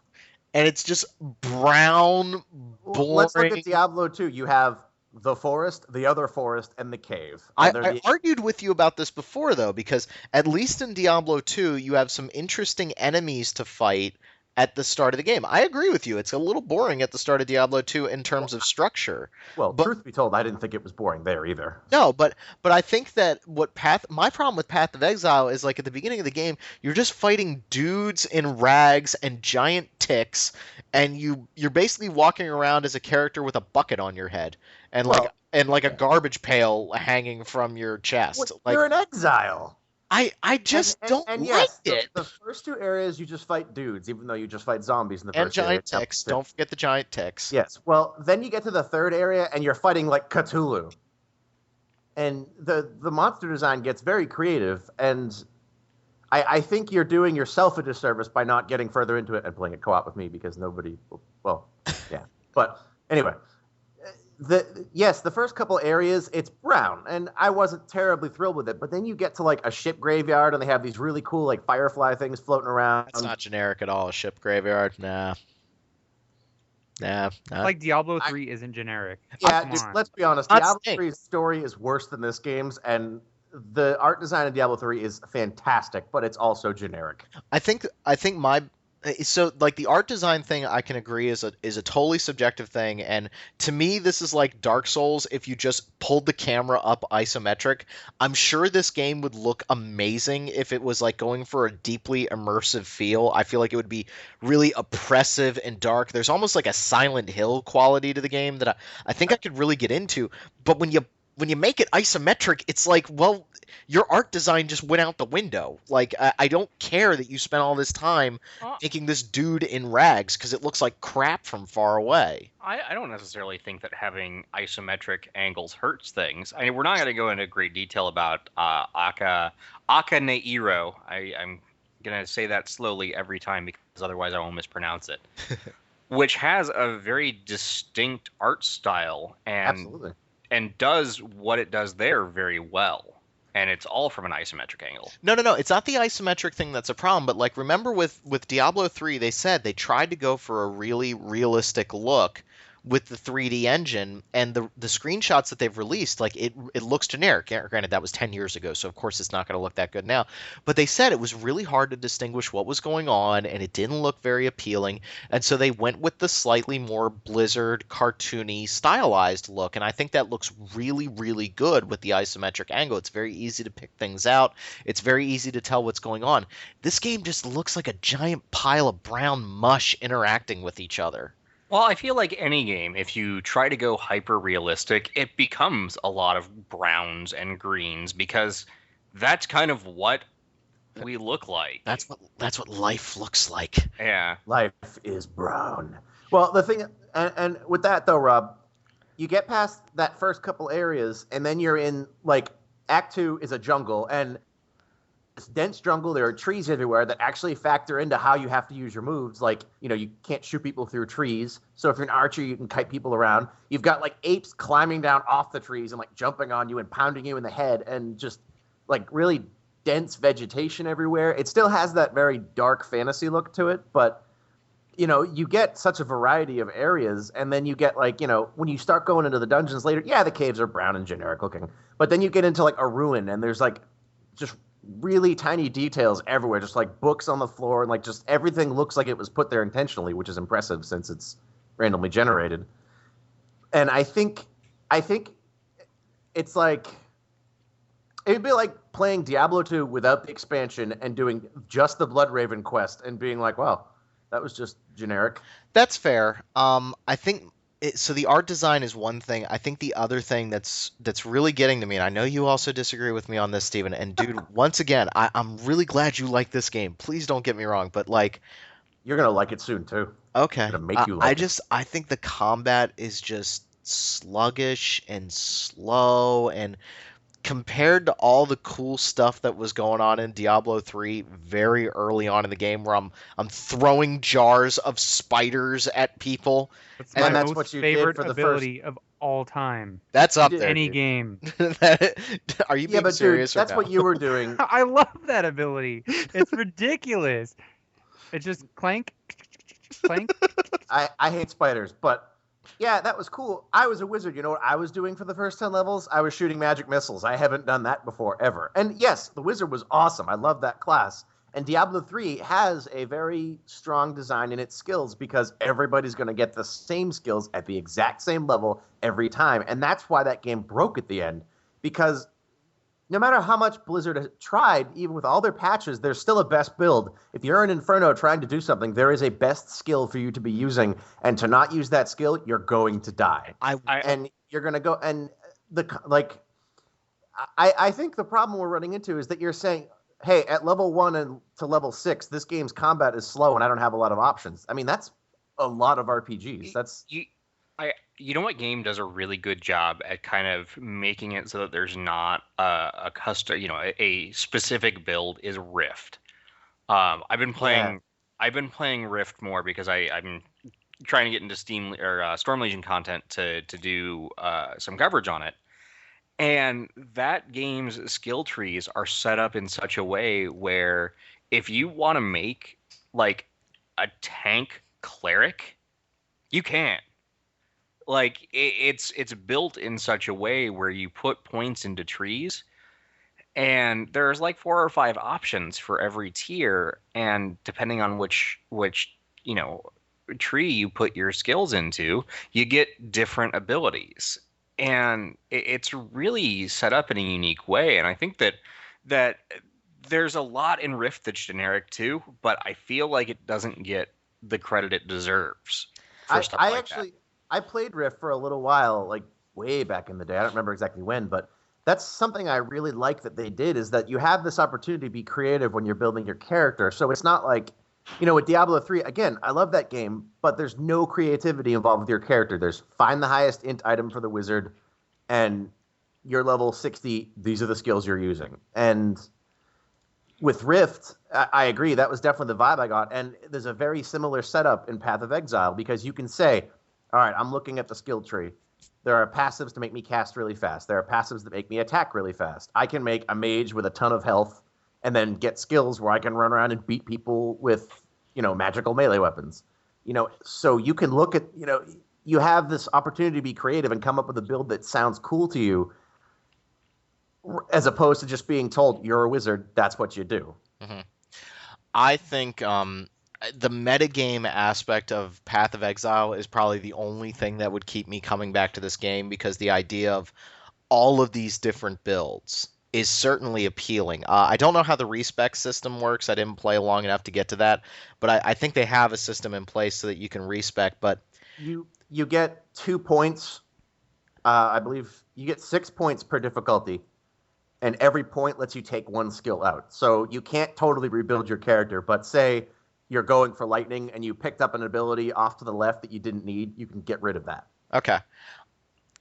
and it's just brown, boring. Let's look at Diablo 2. You have the forest, the other forest, and the cave. And I argued with you about this before, though, because at least in Diablo 2, you have some interesting enemies to fight at the start of the game. I agree with you. It's a little boring at the start of Diablo 2 in terms of structure. Well, but- truth be told, I didn't think it was boring there either. No, but I think that my problem with Path of Exile is like at the beginning of the game, you're just fighting dudes in rags and giant ticks, and you're basically walking around as a character with a bucket on your head and Well, like a garbage pail hanging from your chest. You're in exile. I just don't and like yes, it. the first two areas you just fight dudes, even though you just fight zombies in the And first area. giant ticks. Don't forget the giant ticks. Yes. Well, then you get to the third area and you're fighting like Cthulhu. And the monster design gets very creative, and I think you're doing yourself a disservice by not getting further into it and playing it co-op with me, because nobody, well, yeah. But anyway, the first couple areas, it's brown, and I wasn't terribly thrilled with it. But then you get to like a ship graveyard, and they have these really cool like firefly things floating around. That's not generic at all. A ship graveyard, nah. Like Diablo 3 isn't generic. Yeah, Come dude, on. let's be honest. Diablo 3's story is worse than this game's, and the art design in Diablo 3 is fantastic, but it's also generic. I think my so like the art design thing I can agree is a totally subjective thing, and to me this is like Dark Souls if you just pulled the camera up isometric. I'm sure this game would look amazing if it was like going for a deeply immersive feel. I feel like it would be really oppressive and dark. There's almost like a Silent Hill quality to the game that I think I could really get into, but when you make it isometric, it's like, well, your art design just went out the window. Like, I don't care that you spent all this time making this dude in rags because it looks like crap from far away. I don't necessarily think that having isometric angles hurts things. I mean, we're not going to go into great detail about Aka Neiro. I'm going to say that slowly every time because otherwise I won't mispronounce it. Which has a very distinct art style Absolutely. and does what it does there very well. And it's all from an isometric angle. No. It's not the isometric thing that's a problem, but like remember with Diablo 3, they said they tried to go for a really realistic look with the 3D engine, and the screenshots that they've released, like it looks generic. Granted, that was 10 years ago, so of course it's not going to look that good now. But they said it was really hard to distinguish what was going on, and it didn't look very appealing. And so they went with the slightly more Blizzard, cartoony, stylized look, and I think that looks really, really good with the isometric angle. It's very easy to pick things out. It's very easy to tell what's going on. This game just looks like a giant pile of brown mush interacting with each other. Well, I feel like any game, if you try to go hyper realistic, it becomes a lot of browns and greens because that's kind of what we look like. That's what life looks like. Yeah. Life is brown. Well, the thing, and with that though, Rob, you get past that first couple areas, and then you're in like Act 2 is a jungle, and this dense jungle, there are trees everywhere that actually factor into how you have to use your moves. Like, you can't shoot people through trees. So if you're an archer, you can kite people around. You've got like apes climbing down off the trees and like jumping on you and pounding you in the head, and just like really dense vegetation everywhere. It still has that very dark fantasy look to it, but you get such a variety of areas, and then you get like, when you start going into the dungeons later, yeah, the caves are brown and generic looking, but then you get into like a ruin, and there's like just really tiny details everywhere, just like books on the floor, and like just everything looks like it was put there intentionally, which is impressive since it's randomly generated. And I think it's like, it'd be like playing Diablo 2 without the expansion and doing just the Bloodraven quest and being like, wow, that was just generic. That's fair. I think so the art design is one thing. I think the other thing that's really getting to me, and I know you also disagree with me on this, Steven, and dude, once again, I'm really glad you like this game. Please don't get me wrong, but like, you're gonna like it soon too. Okay. It's gonna make you like it. I think the combat is just sluggish and slow, and compared to all the cool stuff that was going on in Diablo 3 very early on in the game, where I'm throwing jars of spiders at people. That's And my that's most what you did favorite for the ability of all time. That's up did there. Any dude. game. Are you Yeah, being but serious dude, that's or what no? you were doing. I love that ability. It's ridiculous. It's just clank, clank. I hate spiders, but yeah, that was cool. I was a wizard. You know what I was doing for the first 10 levels? I was shooting magic missiles. I haven't done that before, ever. And yes, the wizard was awesome. I love that class. And Diablo 3 has a very strong design in its skills because everybody's going to get the same skills at the exact same level every time. And that's why that game broke at the end. Because no matter how much Blizzard has tried, even with all their patches, there's still a best build. If you're an Inferno trying to do something, there is a best skill for you to be using. And to not use that skill, you're going to die. And you're going to go... And I think the problem we're running into is that you're saying... hey, at level 1 and to level 6, this game's combat is slow and I don't have a lot of options. I mean, that's a lot of RPGs. That's You, you know what game does a really good job at kind of making it so that there's not a custom, a specific build is Rift. I've been yeah. playing, Rift more because I'm trying to get into Steam or Storm Legion content to do some coverage on it. And that game's skill trees are set up in such a way where if you want to make like a tank cleric, you can. Like it's built in such a way where you put points into trees, and there's like 4 or 5 options for every tier, and depending on which you know tree you put your skills into, you get different abilities, and it's really set up in a unique way. And I think that there's a lot in Rift that's generic too, but I feel like it doesn't get the credit it deserves for stuff I like that. actually I played Rift for a little while, like way back in the day. I don't remember exactly when, but that's something I really like that they did is that you have this opportunity to be creative when you're building your character. So it's not like, with Diablo 3, again, I love that game, but there's no creativity involved with your character. There's find the highest int item for the wizard and you're level 60, these are the skills you're using. And with Rift, I agree. That was definitely the vibe I got. And there's a very similar setup in Path of Exile because you can say, all right, I'm looking at the skill tree. There are passives to make me cast really fast. There are passives that make me attack really fast. I can make a mage with a ton of health and then get skills where I can run around and beat people with, magical melee weapons. So you can look at, you have this opportunity to be creative and come up with a build that sounds cool to you as opposed to just being told you're a wizard, that's what you do. Mm-hmm. I think the metagame aspect of Path of Exile is probably the only thing that would keep me coming back to this game because the idea of all of these different builds is certainly appealing. I don't know how the respec system works. I didn't play long enough to get to that, but I think they have a system in place so that you can respec. But you get 2 points. I believe you get 6 points per difficulty, and every point lets you take 1 skill out. So you can't totally rebuild your character, but say you're going for lightning and you picked up an ability off to the left that you didn't need, you can get rid of that. okay,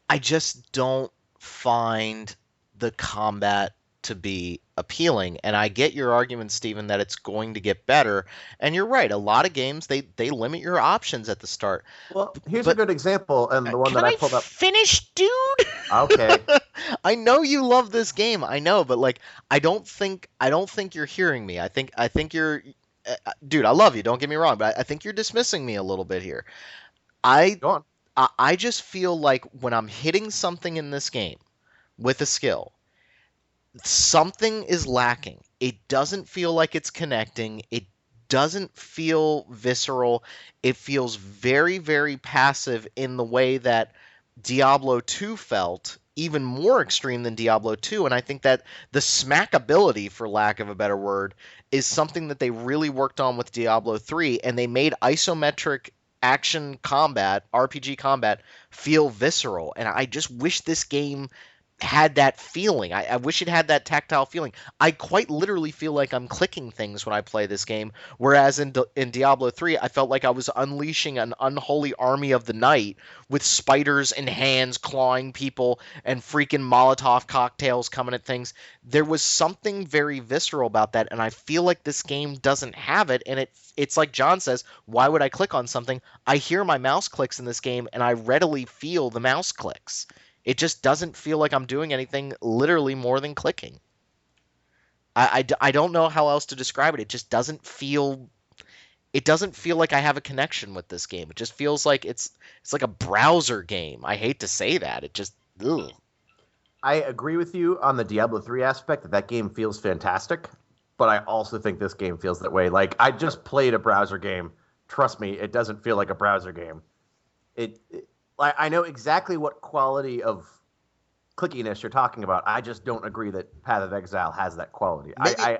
I just don't find the combat to be appealing. And I get your argument, Stephen, that it's going to get better. And you're right. A lot of games they limit your options at the start. Well, here's a But good example, and the one can that I I pulled up. finish, dude? Okay. I know you love this game. I know, but like I don't think you're hearing me. I think you're dude, I love you, don't get me wrong, but I think you're dismissing me a little bit here. I Go on. I just feel like when I'm hitting something in this game with a skill, something is lacking. It doesn't feel like it's connecting. It doesn't feel visceral. It feels very, very passive in the way that Diablo 2 felt, even more extreme than Diablo 2. And I think that the smackability, for lack of a better word, is something that they really worked on with Diablo 3, and they made isometric action combat, RPG combat, feel visceral. And I just wish this game had that feeling. I wish it had that tactile feeling. I quite literally feel like I'm clicking things when I play this game, whereas in Diablo 3, I felt like I was unleashing an unholy army of the night with spiders and hands clawing people and freaking Molotov cocktails coming at things. There was something very visceral about that, and I feel like this game doesn't have it. And it's like John says, why would I click on something? I hear my mouse clicks in this game, and I readily feel the mouse clicks. It just doesn't feel like I'm doing anything literally more than clicking. I don't know how else to describe it. It doesn't feel like I have a connection with this game. It just feels like it's like a browser game. I hate to say that. It just ugh. I agree with you on the Diablo 3 aspect that game feels fantastic, but I also think this game feels that way. Like, I just played a browser game. Trust me, it doesn't feel like a browser game. I know exactly what quality of clickiness you're talking about. I just don't agree that Path of Exile has that quality.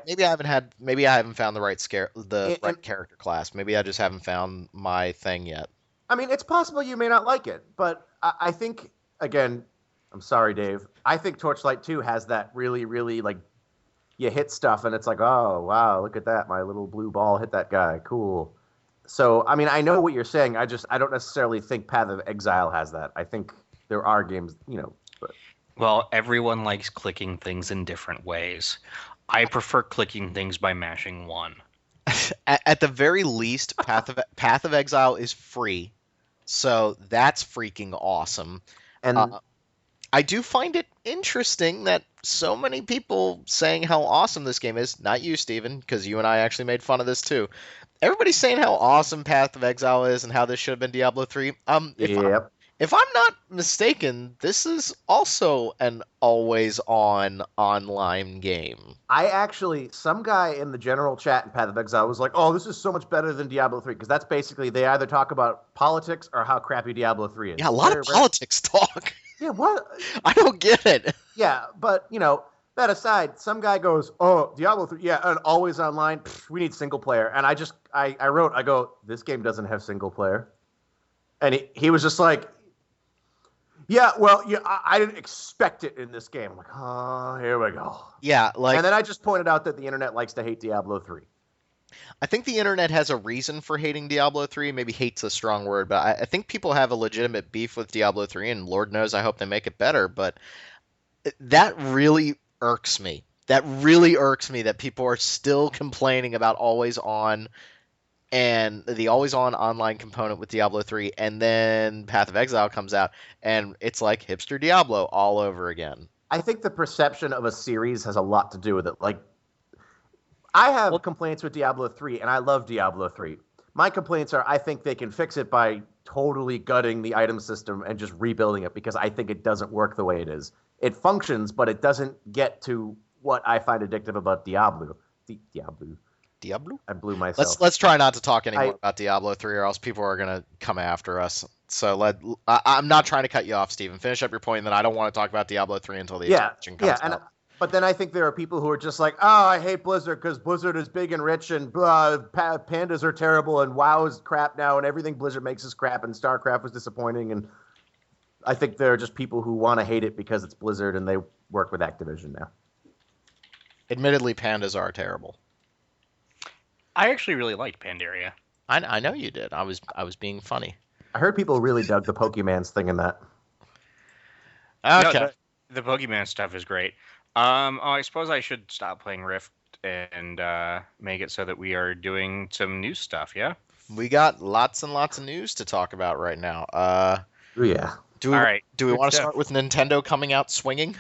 Maybe I haven't found the right And character class. Maybe I just haven't found my thing yet. I mean, it's possible you may not like it, but I think, again, I'm sorry, Dave. I think Torchlight 2 has that really, really, like, you hit stuff and it's like, oh wow, look at that, my little blue ball hit that guy, cool. So I mean, I know what you're saying. I don't necessarily think Path of Exile has that. I think there are games, but Well, everyone likes clicking things in different ways. I prefer clicking things by mashing one. At the very least, Path of Exile is free, so that's freaking awesome. and I do find it interesting that so many people saying how awesome this game is. Not you, Steven, because you and I actually made fun of this too. Everybody's saying how awesome Path of Exile is and how this should have been Diablo 3. yep. If I'm not mistaken, this is also an always on online game. Some guy in the general chat in Path of Exile was like, oh, this is so much better than Diablo 3, because that's basically, they either talk about politics or how crappy Diablo 3 is. Yeah, a lot of politics talk. Yeah, what? I don't get it. Yeah, but, that aside, some guy goes, oh, Diablo 3, yeah, and always online, we need single player. And I wrote, this game doesn't have single player. And he was just like, yeah, well, yeah, I didn't expect it in this game. I'm like, oh, here we go. Yeah, and then I just pointed out that the internet likes to hate Diablo 3. I think the internet has a reason for hating Diablo 3. Maybe hate's a strong word, but I think people have a legitimate beef with Diablo 3, and Lord knows I hope they make it better. But that really irks me. That really irks me that people are still complaining about always on and the always on online component with Diablo 3, and then Path of Exile comes out, and it's like hipster Diablo all over again. I think the perception of a series has a lot to do with it. Like, I have complaints with Diablo 3, and I love Diablo 3. My complaints are I think they can fix it by totally gutting the item system and just rebuilding it, because I think it doesn't work the way it is. It functions, but it doesn't get to what I find addictive about Diablo. Diablo? I blew myself. Let's try not to talk anymore about Diablo 3, or else people are gonna come after us. So I'm not trying to cut you off, Steven. Finish up your point, and then I don't want to talk about Diablo 3 until the expansion comes out. But then I think there are people who are just like, oh, I hate Blizzard because Blizzard is big and rich, and pandas are terrible, and WoW is crap now, and everything Blizzard makes is crap, and StarCraft was disappointing. And I think there are just people who want to hate it because it's Blizzard and they work with Activision now. Admittedly, pandas are terrible. I actually really liked Pandaria. I know you did. I was being funny. I heard people really dug the Pokemans thing in that. Okay. No, the Pokemon stuff is great. I suppose I should stop playing Rift and make it so that we are doing some new stuff, yeah? We got lots and lots of news to talk about right now. Oh, yeah. Do we want to start with Nintendo coming out swinging?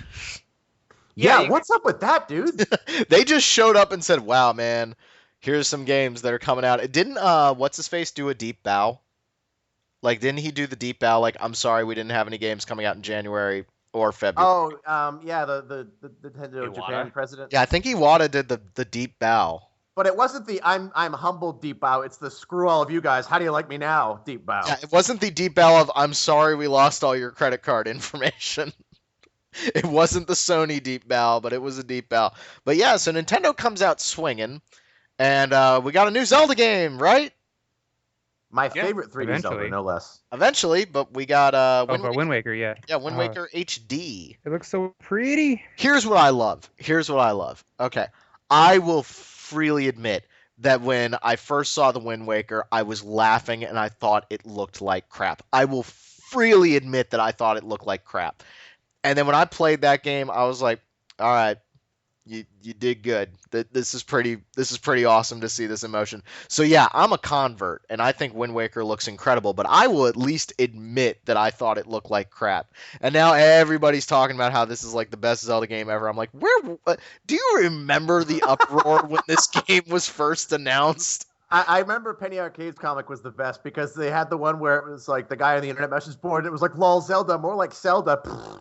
Yeah, what's up with that, dude? They just showed up and said, wow, man, here's some games that are coming out. It didn't, what's-his-face do a deep bow? Like, didn't he do the deep bow? Like, I'm sorry we didn't have any games coming out in January or February. Oh, yeah, the Nintendo Japan president. Yeah, I think Iwata did the deep bow. But it wasn't the I'm humbled deep bow. It's the screw all of you guys. How do you like me now deep bow? Yeah, it wasn't the deep bow of I'm sorry we lost all your credit card information. It wasn't the Sony deep bow, but it was a deep bow. But yeah, so Nintendo comes out swinging, and we got a new Zelda game, right? My favorite 3D Zelda, no less. Eventually, but we got Wind Waker, yeah. Yeah, Wind Waker HD. It looks so pretty. Here's what I love. Okay, I will freely admit that when I first saw the Wind Waker, I was laughing and I thought it looked like crap. I will freely admit that I thought it looked like crap. And then when I played that game, I was like, all right, you did good. This is pretty awesome to see this in motion. So yeah, I'm a convert, and I think Wind Waker looks incredible, but I will at least admit that I thought it looked like crap. And now everybody's talking about how this is like the best Zelda game ever. I'm like, do you remember the uproar when this game was first announced? I remember Penny Arcade's comic was the best because they had the one where it was like the guy on the internet message board, and it was like, lol, Zelda, more like Zelda.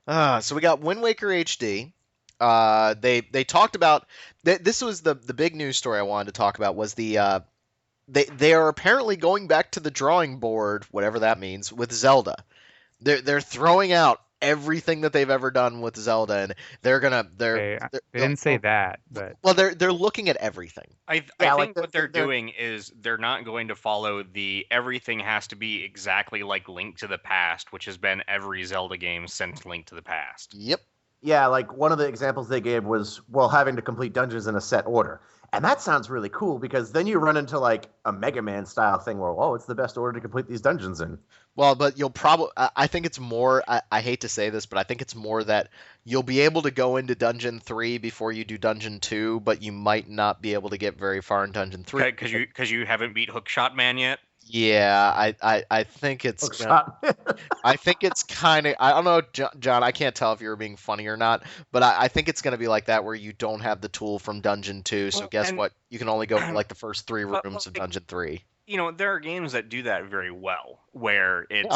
So we got Wind Waker HD. They talked about this was the big news story I wanted to talk about was they are apparently going back to the drawing board, whatever that means, with Zelda. They're throwing out everything that they've ever done with Zelda, and they didn't say that, but they're looking at everything. I think what they're doing is they're not going to follow the everything has to be exactly like Link to the Past, which has been every Zelda game since Link to the Past. Yep. Yeah, like one of the examples they gave was, well, having to complete dungeons in a set order. And that sounds really cool because then you run into like a Mega Man style thing where, oh, it's the best order to complete these dungeons in. Well, but you'll probably, I think it's more, I hate to say this, but I think it's more that you'll be able to go into Dungeon 3 before you do Dungeon 2, but you might not be able to get very far in Dungeon 3. Because you haven't beat Hookshot Man yet. Yeah, I think it's Hookshot. I think it's kind of, I don't know, John, I can't tell if you were being funny or not, but I think it's going to be like that where you don't have the tool from Dungeon 2, so Well, guess and what? You can only go for like the first 3 but rooms of like, Dungeon 3. there are games that do that very well, where Yeah.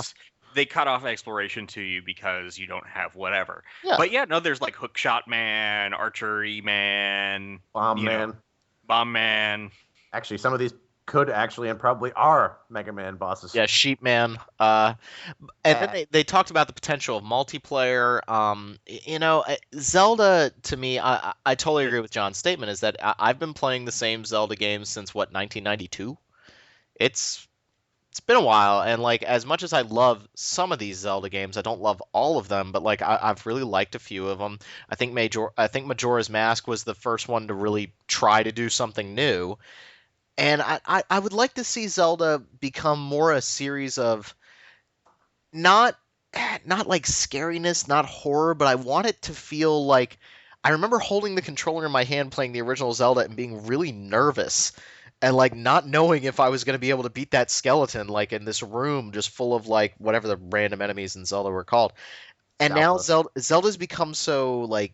they cut off exploration to you because you don't have whatever. Yeah. But yeah, no, there's like Hookshot Man, Archery Man, Bomb Man. Bomb Man. Actually, some of these could actually and probably are Mega Man bosses. Yeah, Sheepman. And then they talked about the potential of multiplayer. Zelda to me, I totally agree with John's statement. Is that I've been playing the same Zelda games since what 1992. It's been a while, and like as much as I love some of these Zelda games, I don't love all of them. But like I've really liked a few of them. I think Majora's Mask was the first one to really try to do something new. And I would like to see Zelda become more a series of not not like scariness, not horror, but I want it to feel like I remember holding the controller in my hand playing the original Zelda and being really nervous and like not knowing if I was going to be able to beat that skeleton like in this room just full of like whatever the random enemies in Zelda were called. And now Alpha. Zelda's become so like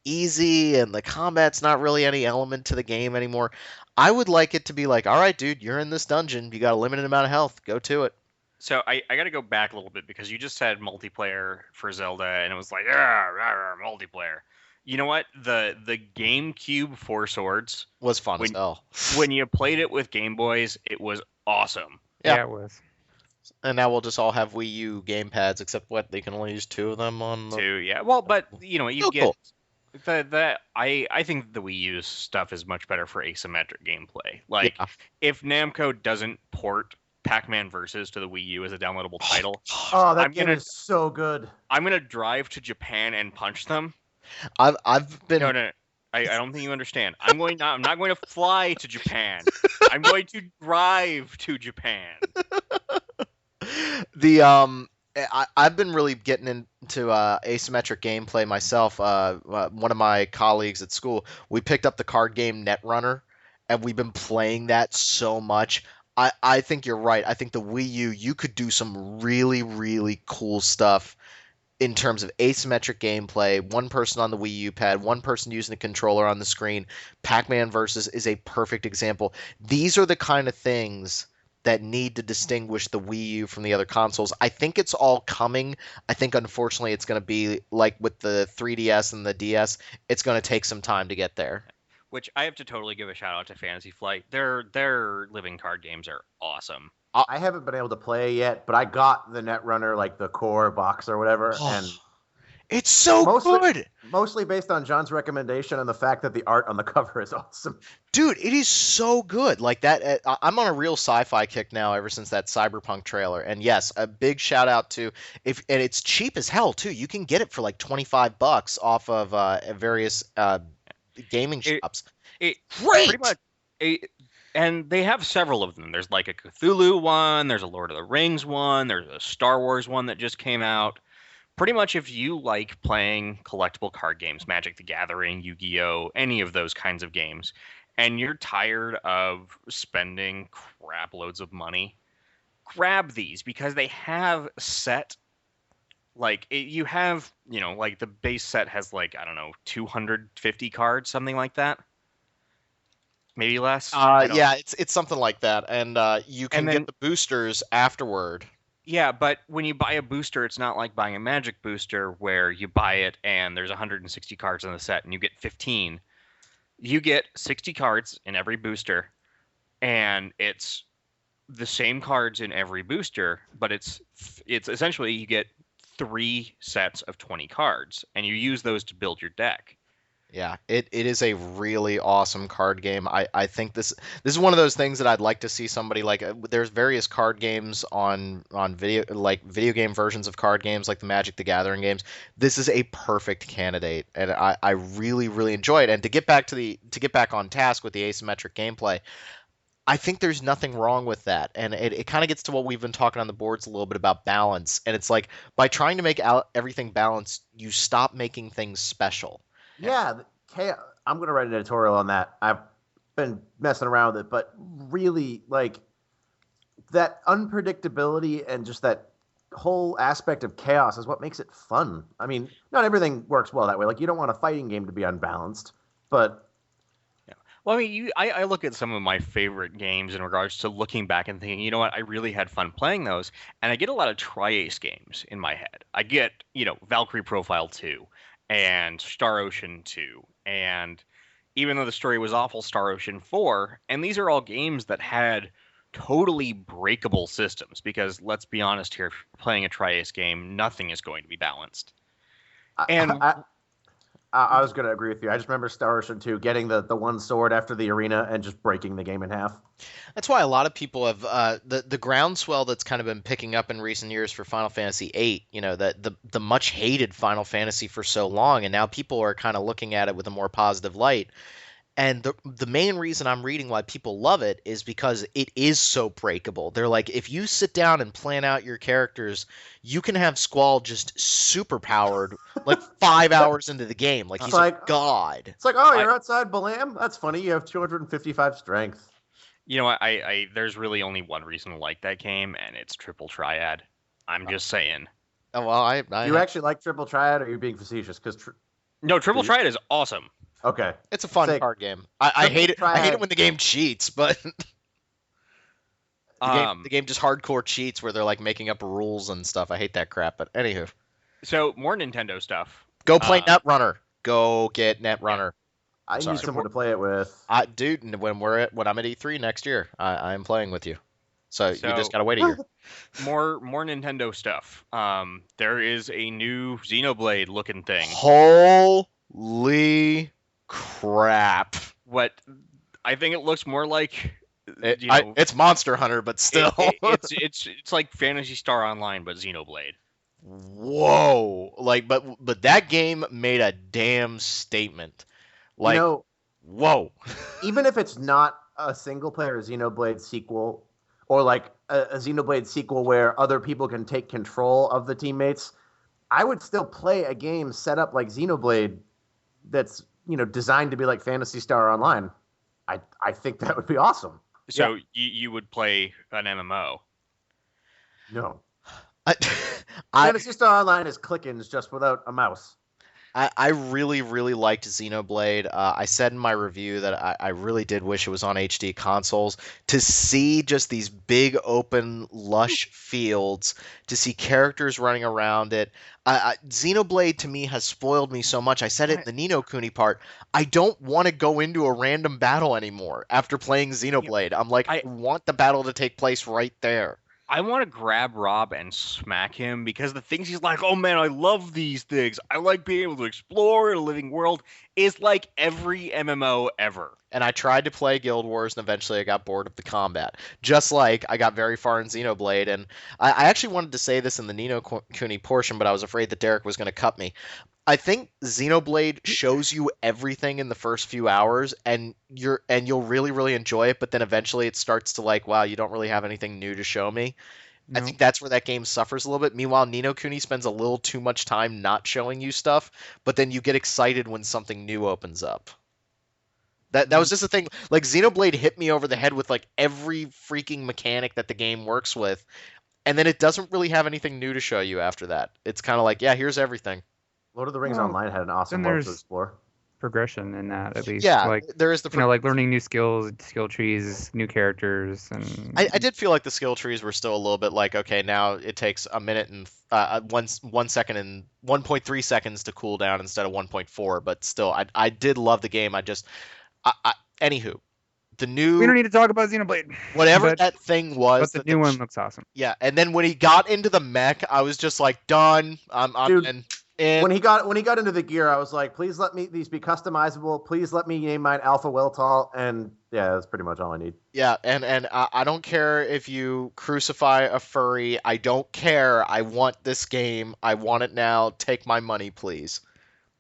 easy and the combat's not really any element to the game anymore. I would like it to be like, all right, dude, you're in this dungeon. You got a limited amount of health. Go to it. So I got to go back a little bit because you just said multiplayer for Zelda, and it was like, yeah, multiplayer. You know what? The GameCube Four Swords, Was fun as when hell. when you played it with Game Boys, it was awesome. Yeah. Yeah, it was. And now we'll just all have Wii U gamepads, except what they can only use 2 of them on the. Too, yeah. Well, but you Still get cool. I think the Wii U stuff is much better for asymmetric gameplay. Like Yeah. if Namco doesn't port Pac-Man Versus to the Wii U as a downloadable title, Oh, that I'm game gonna- is so good. I'm gonna drive to Japan and punch them. I've been No. I don't think you understand. I'm not going to fly to Japan. I'm going to drive to Japan. the I've been really getting into asymmetric gameplay myself. One of my colleagues at school, we picked up the card game Netrunner, and we've been playing that so much. I think you're right. I think the Wii U, you could do some really, really cool stuff in terms of asymmetric gameplay. One person on the Wii U pad, one person using the controller on the screen. Pac-Man Versus is a perfect example. These are the kind of things that need to distinguish the Wii U from the other consoles. I think it's all coming. I think unfortunately it's going to be like with the 3DS and the DS. It's going to take some time to get there. Which I have to totally give a shout out to Fantasy Flight. Their living card games are awesome. I haven't been able to play yet, but I got the Netrunner, like the core box or whatever, and It's so good. mostly based on John's recommendation and the fact that the art on the cover is awesome. Dude, it is so good. Like that, I'm on a real sci-fi kick now ever since that Cyberpunk trailer. And yes, a big shout out to and it's cheap as hell too. You can get it for like $25 off of various gaming shops. It Great. pretty much. And they have several of them. There's like a Cthulhu one. There's a Lord of the Rings one. There's a Star Wars one that just came out. Pretty much, if you like playing collectible card games, Magic the Gathering, Yu-Gi-Oh, any of those kinds of games, and you're tired of spending crap loads of money, grab these because they have set. Like you have, like the base set has like, I don't know, 250 cards, something like that. Maybe less. Yeah, it's something like that, and you can And then- get the boosters afterward. Yeah, but when you buy a booster, it's not like buying a Magic booster where you buy it and there's 160 cards in the set and you get 15. You get 60 cards in every booster, and it's the same cards in every booster, but it's essentially you get 3 sets of 20 cards, and you use those to build your deck. Yeah, it is a really awesome card game. I think this is one of those things that I'd like to see somebody like there's various card games on video game versions of card games like the Magic the Gathering games. This is a perfect candidate and I really really enjoy it. And to get back on task with the asymmetric gameplay, I think there's nothing wrong with that. And it kind of gets to what we've been talking on the boards a little bit about balance. And it's like by trying to make everything balanced, you stop making things special. Yeah, I'm gonna write an editorial on that. I've been messing around with it, but really, like that unpredictability and just that whole aspect of chaos is what makes it fun. I mean, not everything works well that way. Like you don't want a fighting game to be unbalanced, but Well, I mean, I look at some of my favorite games in regards to looking back and thinking, you know what, I really had fun playing those, and I get a lot of Tri-Ace games in my head. I get, Valkyrie Profile 2 and Star Ocean 2, and even though the story was awful, Star Ocean 4, and these are all games that had totally breakable systems because let's be honest here, if you're playing a Tri-Ace game, nothing is going to be balanced. I, And I, I was going to agree with you. I just remember Star Ocean 2 getting the one sword after the arena and just breaking the game in half. That's why a lot of people have the groundswell that's kind of been picking up in recent years for Final Fantasy VIII. You know, the much hated Final Fantasy for so long, and now people are kind of looking at it with a more positive light. And the main reason I'm reading why people love it is because it is so breakable. They're like, if you sit down and plan out your characters, you can have Squall just super powered like 5 hours into the game. Like he's a god. It's like, oh, you're outside Balam? That's funny. You have 255 strength. You know what? I there's really only one reason to like that game, and it's Triple Triad. I'm just saying. Oh, well, you actually like Triple Triad, or are you being facetious? No, Triple Triad is awesome. Okay, it's a fun card game. I hate it. I hate it when the game cheats, but the game just hardcore cheats where they're like making up rules and stuff. I hate that crap. But anywho, so more Nintendo stuff. Go play Netrunner. Go get Netrunner. I need someone to play it with. Dude, when I'm at E3 next year, I am playing with you. So you just gotta wait a year. More Nintendo stuff. There is a new Xenoblade looking thing. Holy crap! What I think it looks more like. It's Monster Hunter, but still, it's like Phantasy Star Online, but Xenoblade. Whoa! Like, but that game made a damn statement. Like, whoa! Even if it's not a single player Xenoblade sequel, or like a Xenoblade sequel where other people can take control of the teammates, I would still play a game set up like Xenoblade that's designed to be like Phantasy Star Online. I think that would be awesome. So you would play an MMO? No. Phantasy Star Online is clickins just without a mouse. I really, really liked Xenoblade. I said in my review that I really did wish it was on HD consoles. To see just these big, open, lush fields, to see characters running around it. Xenoblade, to me, has spoiled me so much. I said it in the Ni no Kuni part. I don't want to go into a random battle anymore after playing Xenoblade. I'm like, I want the battle to take place right there. I want to grab Rob and smack him because the things he's like, oh man, I love these things. I like being able to explore in a living world, is like every MMO ever. And I tried to play Guild Wars, and eventually I got bored of the combat. Just like I got very far in Xenoblade, and I actually wanted to say this in the Ni no Kuni portion, but I was afraid that Derek was going to cut me. I think Xenoblade shows you everything in the first few hours, and you'll really, really enjoy it. But then eventually it starts to like, wow, you don't really have anything new to show me. No. I think that's where that game suffers a little bit. Meanwhile, Ni no Kuni spends a little too much time not showing you stuff, but then you get excited when something new opens up. That was just the thing. Like Xenoblade hit me over the head with like every freaking mechanic that the game works with, and then it doesn't really have anything new to show you after that. It's kind of like, yeah, here's everything. Lord of the Rings Online had an awesome world to explore. Progression in that, at least. Yeah, like there is the like learning new skills, skill trees, new characters, and I did feel like the skill trees were still a little bit like, okay, now it takes a minute and 1 second and 1.3 seconds to cool down instead of 1.4, but still, I did love the game. Anywho, the new. We don't need to talk about Xenoblade. Whatever that thing was. But the new one looks awesome. Yeah, and then when he got into the mech, I was just like, done. I'm in. And when he got into the gear, I was like, please let me these be customizable. Please let me name mine Alpha Weltall, and yeah, that's pretty much all I need. yeah, and I don't care if you crucify a furry. I don't care. I want this game. I want it now. Take my money, please.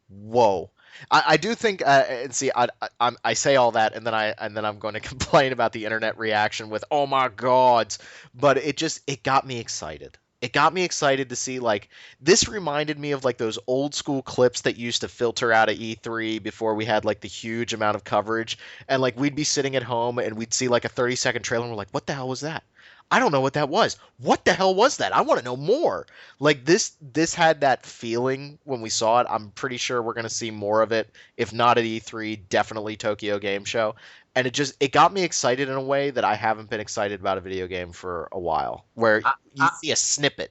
Whoa. I do think, and see, I say all that, and then I'm going to complain about the internet reaction with, oh my god, but it got me excited. It got me excited to see, like, this reminded me of like those old school clips that used to filter out of E3 before we had like the huge amount of coverage, and like we'd be sitting at home and we'd see like a 30-second trailer and we're like, what the hell was that? I don't know what that was. What the hell was that? I want to know more. Like this had that feeling when we saw it. I'm pretty sure we're going to see more of it, if not at E3, definitely Tokyo Game Show. And it got me excited in a way that I haven't been excited about a video game for a while, where I, you I, see a snippet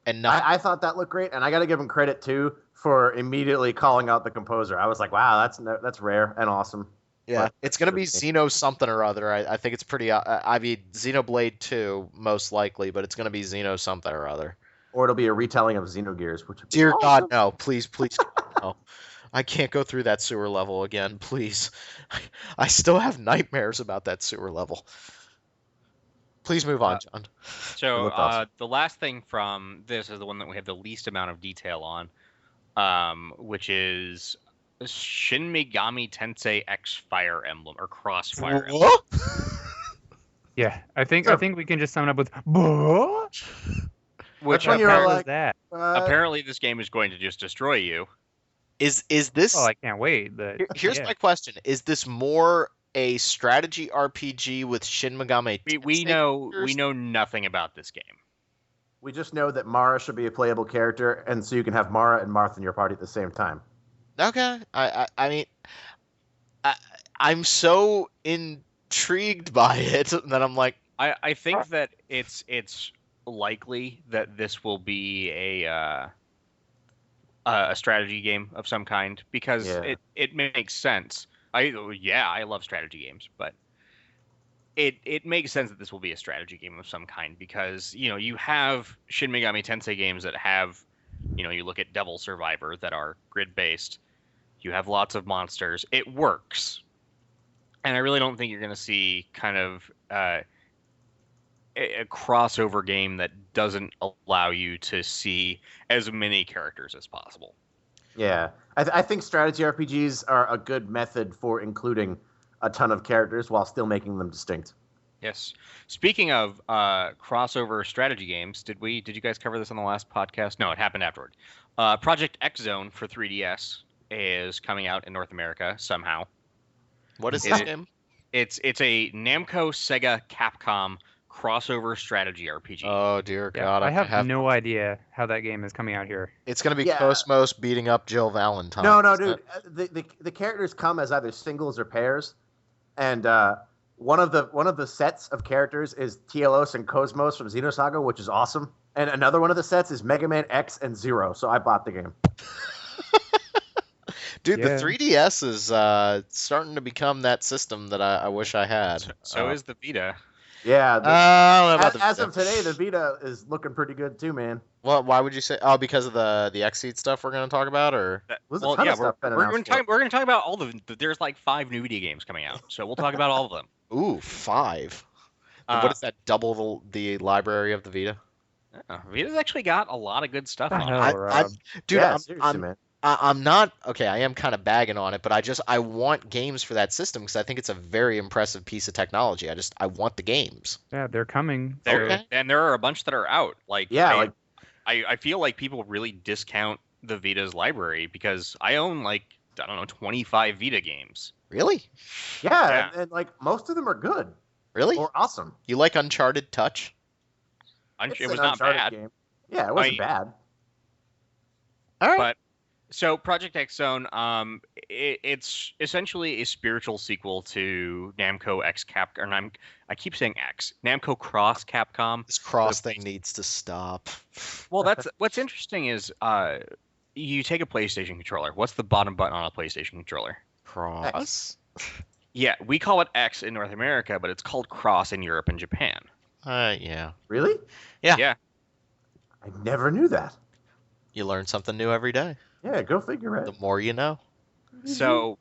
and nothing. I thought that looked great, and I got to give him credit too for immediately calling out the composer. I was like, wow, that's rare and awesome. Yeah, But it's going to be for me. Xeno something or other. I think it's pretty. I mean, Xenoblade 2 most likely, but it's going to be Xeno something or other. Or it'll be a retelling of Xenogears, which would be Dear God, awesome. no! Please, please, no! I can't go through that sewer level again. Please, I still have nightmares about that sewer level. Please move on, John. It So looked awesome. the last thing from this is the one that we have the least amount of detail on, which is Shin Megami Tensei X Fire Emblem or Crossfire Emblem. What? Yeah, I think Sure. we can just sum it up with "Buh?" Which That's when you're What like, was that? apparently this game is going to just destroy you. Is this? Well, I can't wait. But Here's yeah. my question: is this more a strategy RPG with Shin Megami We Tensei know characters? nothing about this game. we just know that Mara should be a playable character, and so you can have Mara and Marth in your party at the same time. Okay, I mean, I, I'm so intrigued by it that I'm like, I think that it's likely that this will be a strategy game of some kind because Yeah. it makes sense. I love strategy games, but it makes sense that this will be a strategy game of some kind because you have Shin Megami Tensei games that have you look at Devil Survivor that are grid based. You have lots of monsters. It works, and I really don't think you're going to see kind of a crossover game that doesn't allow you to see as many characters as possible. Yeah, I think strategy RPGs are a good method for including a ton of characters while still making them distinct. Yes. Speaking of crossover strategy games, did you guys cover this on the last podcast? No, it happened afterward. Project X Zone for 3DS is coming out in North America somehow. what is It- this game? It's a Namco Sega Capcom crossover strategy RPG. Oh dear Yeah, God, I have no idea how that game is coming out here. It's gonna be Yeah. Cosmos beating up Jill Valentine. No, isn't dude. it? The characters come as either singles or pairs, and one of the sets of characters is Telos and Cosmos from Xenosaga, which is awesome. And another one of the sets is Mega Man X and Zero. So I bought the game. Dude, Yeah. the 3DS is starting to become that system that I wish I had. So is the Vita. Yeah. I don't know about as the of today, the Vita is looking pretty good too, man. Well, why would you say? Oh, because of the X-Seed stuff we're going to talk about, or There's a ton of stuff been we're going announced for it. to talk about all of them. There's like 5 new video games coming out, so we'll talk about all of them. ooh, 5. And Uh, what is that? Double the library of the Vita? Vita's actually got a lot of good stuff The on hell? it. Oh, I, Rob. dude, Yeah, seriously, man. I'm not okay. I am kind of bagging on it, but I want games for that system because I think it's a very impressive piece of technology. I want the games. Yeah, they're coming. There, Okay. and there are a bunch that are out. Like Yeah, I feel like people really discount the Vita's library because I own like I don't know 25 Vita games. Really, yeah, and like most of them are good really. or awesome. You like Uncharted Touch? It's It was an not Uncharted bad. game. Yeah, it wasn't bad. All right. But so Project X Zone, it's essentially a spiritual sequel to Namco X Cap, or I keep saying X, Namco Cross Capcom. This cross thing needs to stop. Well, that's what's interesting is you take a PlayStation controller. What's the bottom button on a PlayStation controller? Cross? Yeah, we call it X in North America, but it's called Cross in Europe and Japan. Yeah. Really? Yeah. Yeah. I never knew that. You learn something new every day. Yeah, go figure The it. more you know. So,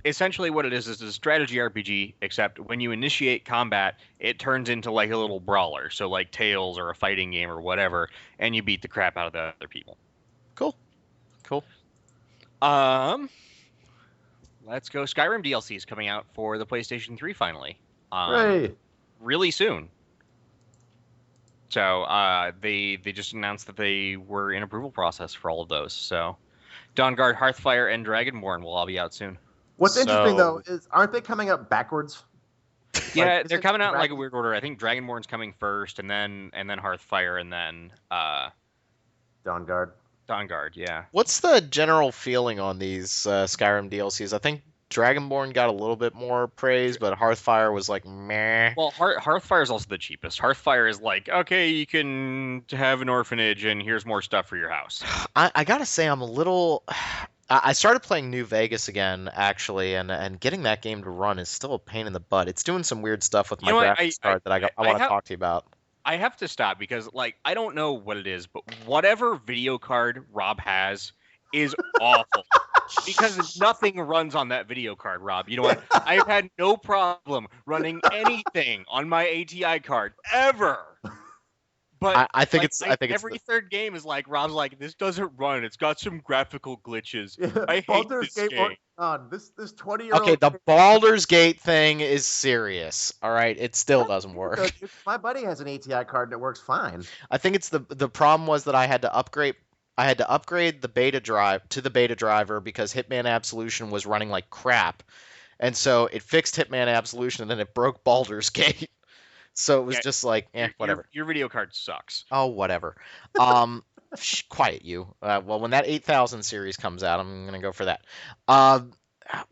essentially what it is a strategy RPG, except when you initiate combat, it turns into like a little brawler. So like Tales or a fighting game or whatever, and you beat the crap out of the other people. Cool. Um, let's go. Skyrim DLC is coming out for the PlayStation 3 finally. Hooray! Really soon. So they just announced that they were in approval process for all of those. So Dawnguard, Hearthfire, and Dragonborn will all be out soon. What's interesting though So- is aren't they coming up backwards? Yeah, Like, they're isn't coming out in like a Dragon- weird order. I think Dragonborn's coming first, and then Hearthfire, and then Dawnguard. Dawnguard. Yeah. What's the general feeling on these Skyrim DLCs? I think Dragonborn got a little bit more praise, but Hearthfire was like meh. Well, Hearthfire is also the cheapest. Hearthfire is like, okay, you can have an orphanage, and here's more stuff for your house. I gotta say, I'm a little. I started playing New Vegas again, actually, and getting that game to run is still a pain in the butt. It's doing some weird stuff with You my know what? graphics card that I I want to have- talk to you about. I have to stop because, like, I don't know what it is, but whatever video card Rob has is awful. Because nothing runs on that video card, Rob. You know what? I've had no problem running anything on my ATI card ever. But I think like, it's. I think it's. every third game is like Rob's like, this doesn't run. It's got some graphical glitches. Yeah, I hate Baldur's this Gate game. worked on this 20-year-old. Okay, the Baldur's Gate thing is serious. All right, it still doesn't work. My buddy has an ATI card that works fine. I think it's the problem was that I had to upgrade. I had to upgrade the beta drive to the beta driver because Hitman Absolution was running like crap, and so it fixed Hitman Absolution and then it broke Baldur's Gate. So it was Yeah, just like, whatever. Your video card sucks. Oh, whatever. Quiet you. Well, when that 8000 series comes out, I'm gonna go for that.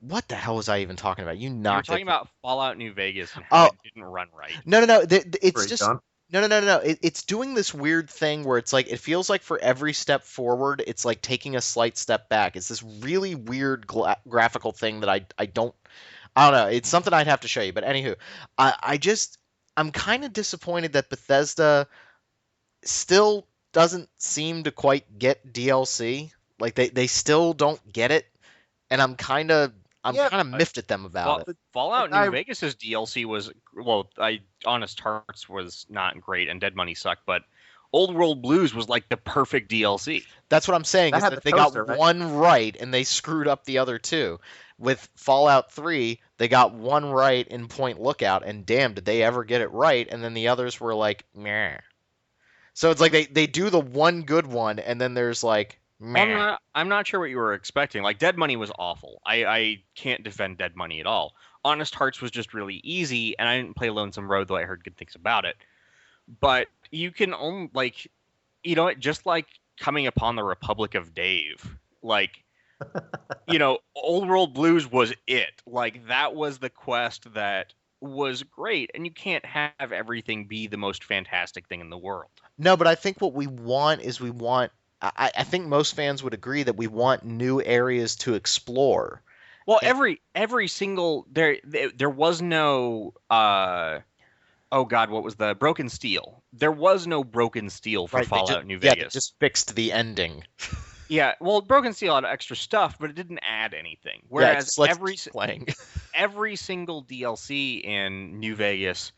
What the hell was I even talking about? You You were knocked talking it. about Fallout New Vegas and how Oh. it didn't run right. No. It's Great, just John. no. It's doing this weird thing where it's like it feels like for every step forward, it's like taking a slight step back. It's this really weird graphical thing that I don't know. It's something I'd have to show you. But anywho, I'm kind of disappointed that Bethesda still doesn't seem to quite get DLC. Like they still don't get it, and I'm kind of miffed at them about it. Fallout Like, New Vegas's DLC was Honest Hearts was not great, and Dead Money sucked, but Old World Blues was like the perfect DLC. That's what I'm saying. That Is had that the they toaster, got right? one right and they screwed up the other two. With Fallout 3, they got one right in Point Lookout, and damn, did they ever get it right? And then the others were like, meh. So it's like they do the one good one, and then there's like, meh. I'm not sure what you were expecting. Like Dead Money was awful. I can't defend Dead Money at all. Honest Hearts was just really easy, and I didn't play Lonesome Road, though I heard good things about it. But you can only just like coming upon the Republic of Dave, like Old World Blues was it. Like that was the quest that was great, and you can't have everything be the most fantastic thing in the world. No, but I think what we want is I think most fans would agree that we want new areas to explore. Well, every single there was no oh God, what was the Broken Steel? There was no Broken Steel for Right, Fallout New Yeah, Vegas. they just fixed the ending. Yeah, well, Broken Steel had extra stuff, but it didn't add anything. Whereas playing. every single DLC in New Vegas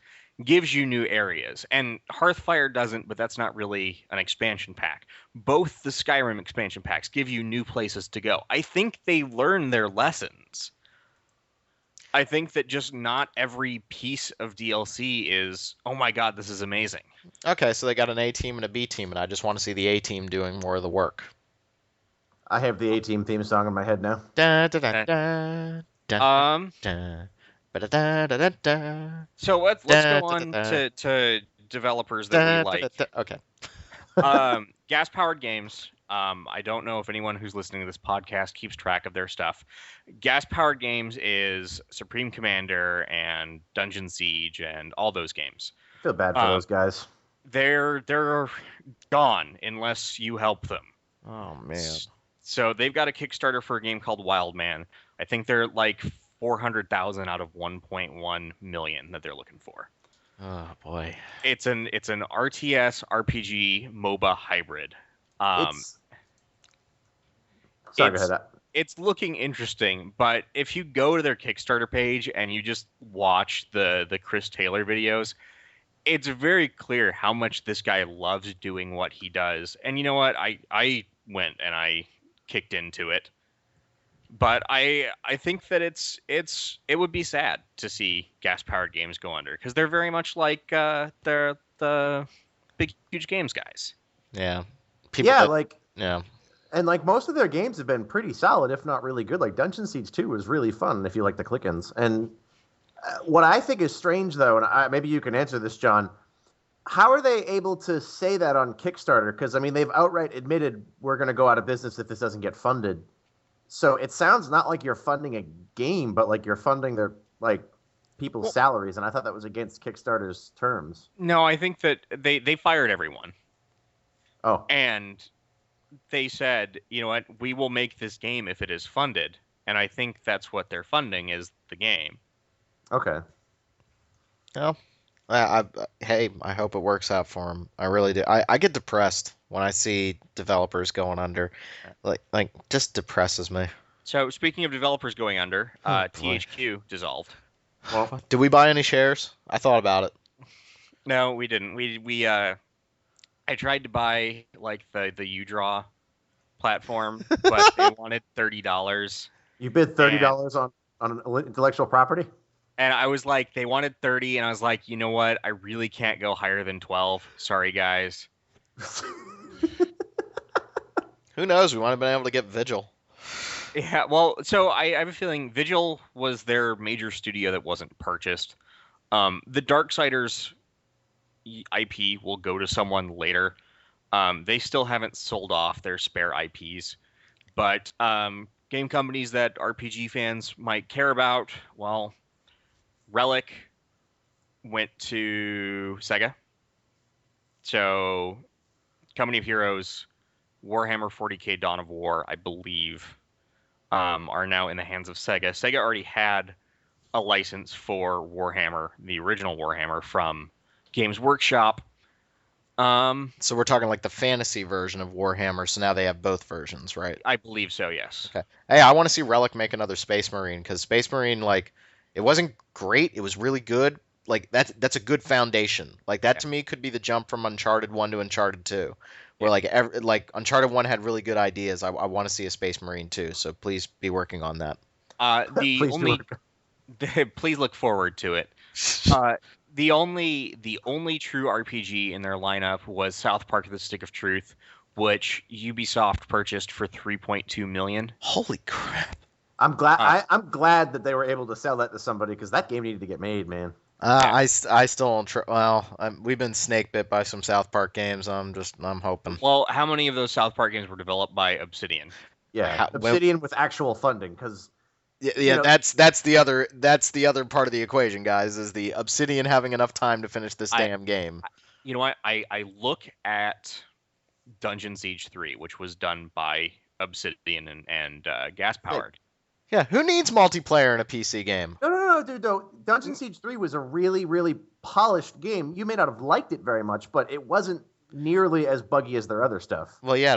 gives you new areas, and Hearthfire doesn't, but that's not really an expansion pack. Both the Skyrim expansion packs give you new places to go. I think they learned their lessons. I think that just not every piece of DLC is, oh my God, this is amazing. Okay, so they got an A team and a B team, and I just want to see the A team doing more of the work. I have the A-Team theme song in my head now. Da, da, da, da, da, da, ba, da, da, da, da. So let's Da, go da, on da, da. to developers that we like. Okay. Gas-powered games. I don't know if anyone who's listening to this podcast keeps track of their stuff. Gas-powered games is Supreme Commander and Dungeon Siege and all those games. I feel bad for those guys. They're gone unless you help them. Oh man. So they've got a Kickstarter for a game called Wild Man. I think they're like 400,000 out of 1.1 million that they're looking for. Oh boy. It's an RTS RPG MOBA hybrid. It's sorry, go it's ahead. it's looking interesting, but if you go to their Kickstarter page and you just watch the Chris Taylor videos, it's very clear how much this guy loves doing what he does. And you know what? I went and I kicked into it. But I think that it would be sad to see gas powered games go under because they're very much like they're the big huge games guys. Yeah. People Yeah, that, like yeah. and like most of their games have been pretty solid, if not really good. Like Dungeon Siege 2 was really fun if you like the click-ins. And what I think is strange, though, and maybe you can answer this, John. How are they able to say that on Kickstarter? Because I mean, they've outright admitted we're going to go out of business if this doesn't get funded. So it sounds not like you're funding a game, but like you're funding their like people's Well, salaries. And I thought that was against Kickstarter's terms. no, I think that they fired everyone Oh, and they said, you know what, we will make this game if it is funded, and I think that's what they're funding is the game. okay. Well, hey, I hope it works out for them. I really do. I get depressed when I see developers going under. Like just depresses me. So speaking of developers going under, Oh, boy. THQ dissolved. Well, Did we buy any shares? I thought about it. No, we didn't. We I tried to buy like the UDraw platform, but they wanted $30. you bid $30 on an intellectual property. And I was like, they wanted 30, and I was like, you know what? I really can't go higher than 12. Sorry, guys. Who knows? We might have been able to get Vigil. Yeah, well, so I have a feeling Vigil was their major studio that wasn't purchased. The Darksiders IP will go to someone later. They still haven't sold off their spare IPs, but game companies that RPG fans might care about, well, Relic went to Sega. So, Company of Heroes, Warhammer 40K Dawn of War, I believe, are now in the hands of Sega. Sega already had a license for Warhammer, the original Warhammer, from Games Workshop. So we're talking like the fantasy version of Warhammer. So now they have both versions, right? I believe so, yes. Okay. Hey, I want to see Relic make another Space Marine because Space Marine, like, it wasn't great. It was really good. Like that's a good foundation. Like that to me could be the jump from Uncharted 1 to Uncharted 2. Where like Uncharted 1 had really good ideas. I want to see a Space Marine too. So please be working on that. Please look forward to it. The only true RPG in their lineup was South Park: The Stick of Truth, which Ubisoft purchased for $3.2 million. Holy crap! I'm glad. I'm glad that they were able to sell that to somebody because that game needed to get made, man. I still don't. We've been snake bit by some South Park games. I'm hoping. Well, how many of those South Park games were developed by Obsidian? Yeah, Obsidian with actual funding because. Yeah, that's the other part of the equation, guys. Is the Obsidian having enough time to finish this damn game? You know what? I look at Dungeon Siege 3, which was done by Obsidian and gas powered. Yeah, who needs multiplayer in a PC game? No, dude. No, Dungeon Siege 3 was a really, really polished game. You may not have liked it very much, but it wasn't nearly as buggy as their other stuff. Well, yeah,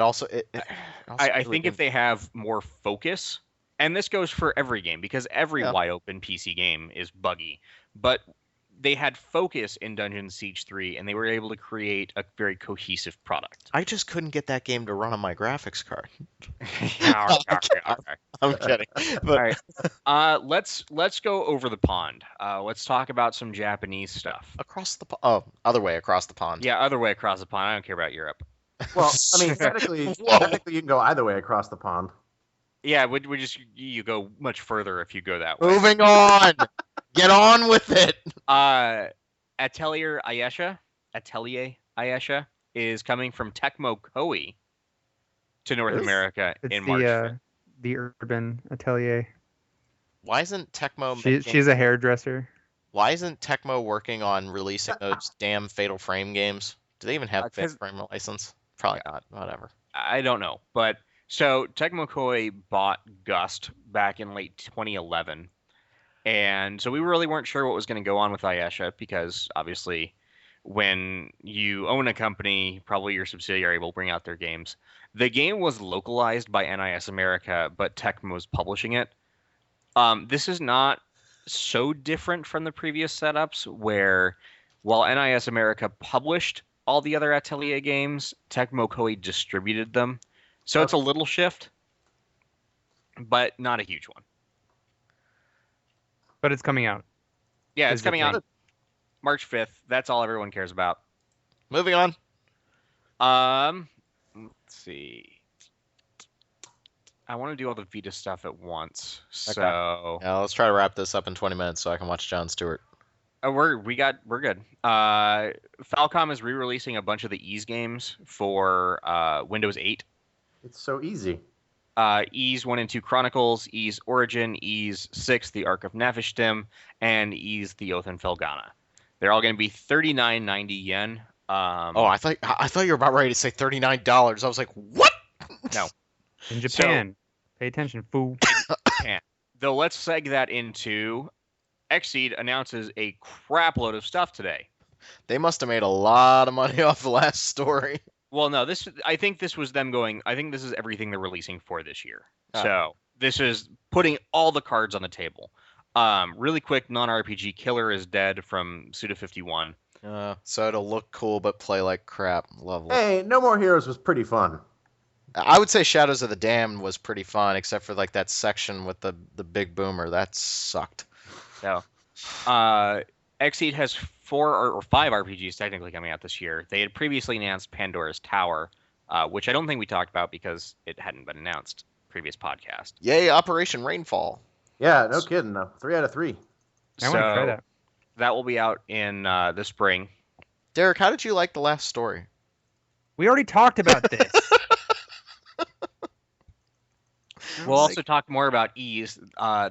I think if they have more focus, and this goes for every game because every wide open PC game is buggy, but they had focus in Dungeon Siege 3 and they were able to create a very cohesive product. I just couldn't get that game to run on my graphics card. I'm kidding. But... All right. Let's go over the pond. Let's talk about some Japanese stuff. Other way across the pond. Yeah, other way across the pond. I don't care about Europe. Well, I mean, technically you can go either way across the pond. Yeah, you go much further if you go that way. Moving on. Get on with it. Atelier Ayesha is coming from Tecmo Koei to North America in March. The Urban Atelier. Why isn't Tecmo? She's a hairdresser. Why isn't Tecmo working on releasing those damn Fatal Frame games? Do they even have Fatal Frame license? Probably not. Whatever. I don't know, but so Tecmo Koei bought Gust back in late 2011. And so we really weren't sure what was going to go on with Ayesha because obviously when you own a company, probably your subsidiary will bring out their games. The game was localized by NIS America, but Tecmo was publishing it. This is not so different from the previous setups where while NIS America published all the other Atelier games, Tecmo Koei distributed them. So it's a little shift, but not a huge one. But it's coming out. Yeah, Is it's the coming thing. out March 5th. That's all everyone cares about. Moving on. Let's see. I want to do all the Vita stuff at once. So Yeah, let's try to wrap this up in 20 minutes so I can watch Jon Stewart. we're good. Falcom is re-releasing a bunch of the Ease games for Windows 8. It's so easy. Ease 1 and 2 Chronicles, Ease Origin, Ease 6, The Ark of Nephishtim, and Ease The Oath and Felghana. They're all going to be 39.90 yen. I thought you were about ready to say $39. I was like, what? No. In Japan. Pay attention, fool. Japan. Though let's seg that into Xseed announces a crap load of stuff today. They must have made a lot of money off the last story. Well, no, I think this was them going, I think this is everything they're releasing for this year. So this is putting all the cards on the table. Really quick, non-RPG Killer is Dead from Suda51. So it'll look cool but play like crap. Lovely. Hey, No More Heroes was pretty fun. I would say Shadows of the Damned was pretty fun, except for like that section with the big boomer. That sucked. So, Xseed has 4 or 5 RPGs technically coming out this year. They had previously announced Pandora's Tower, which I don't think we talked about because it hadn't been announced previous podcast. Yay, Operation Rainfall. Yeah, no kidding. 3 out of 3. I want to try that. That will be out in the spring. Derek, how did you like the last story? We already talked about this. We'll also talk more about Ease.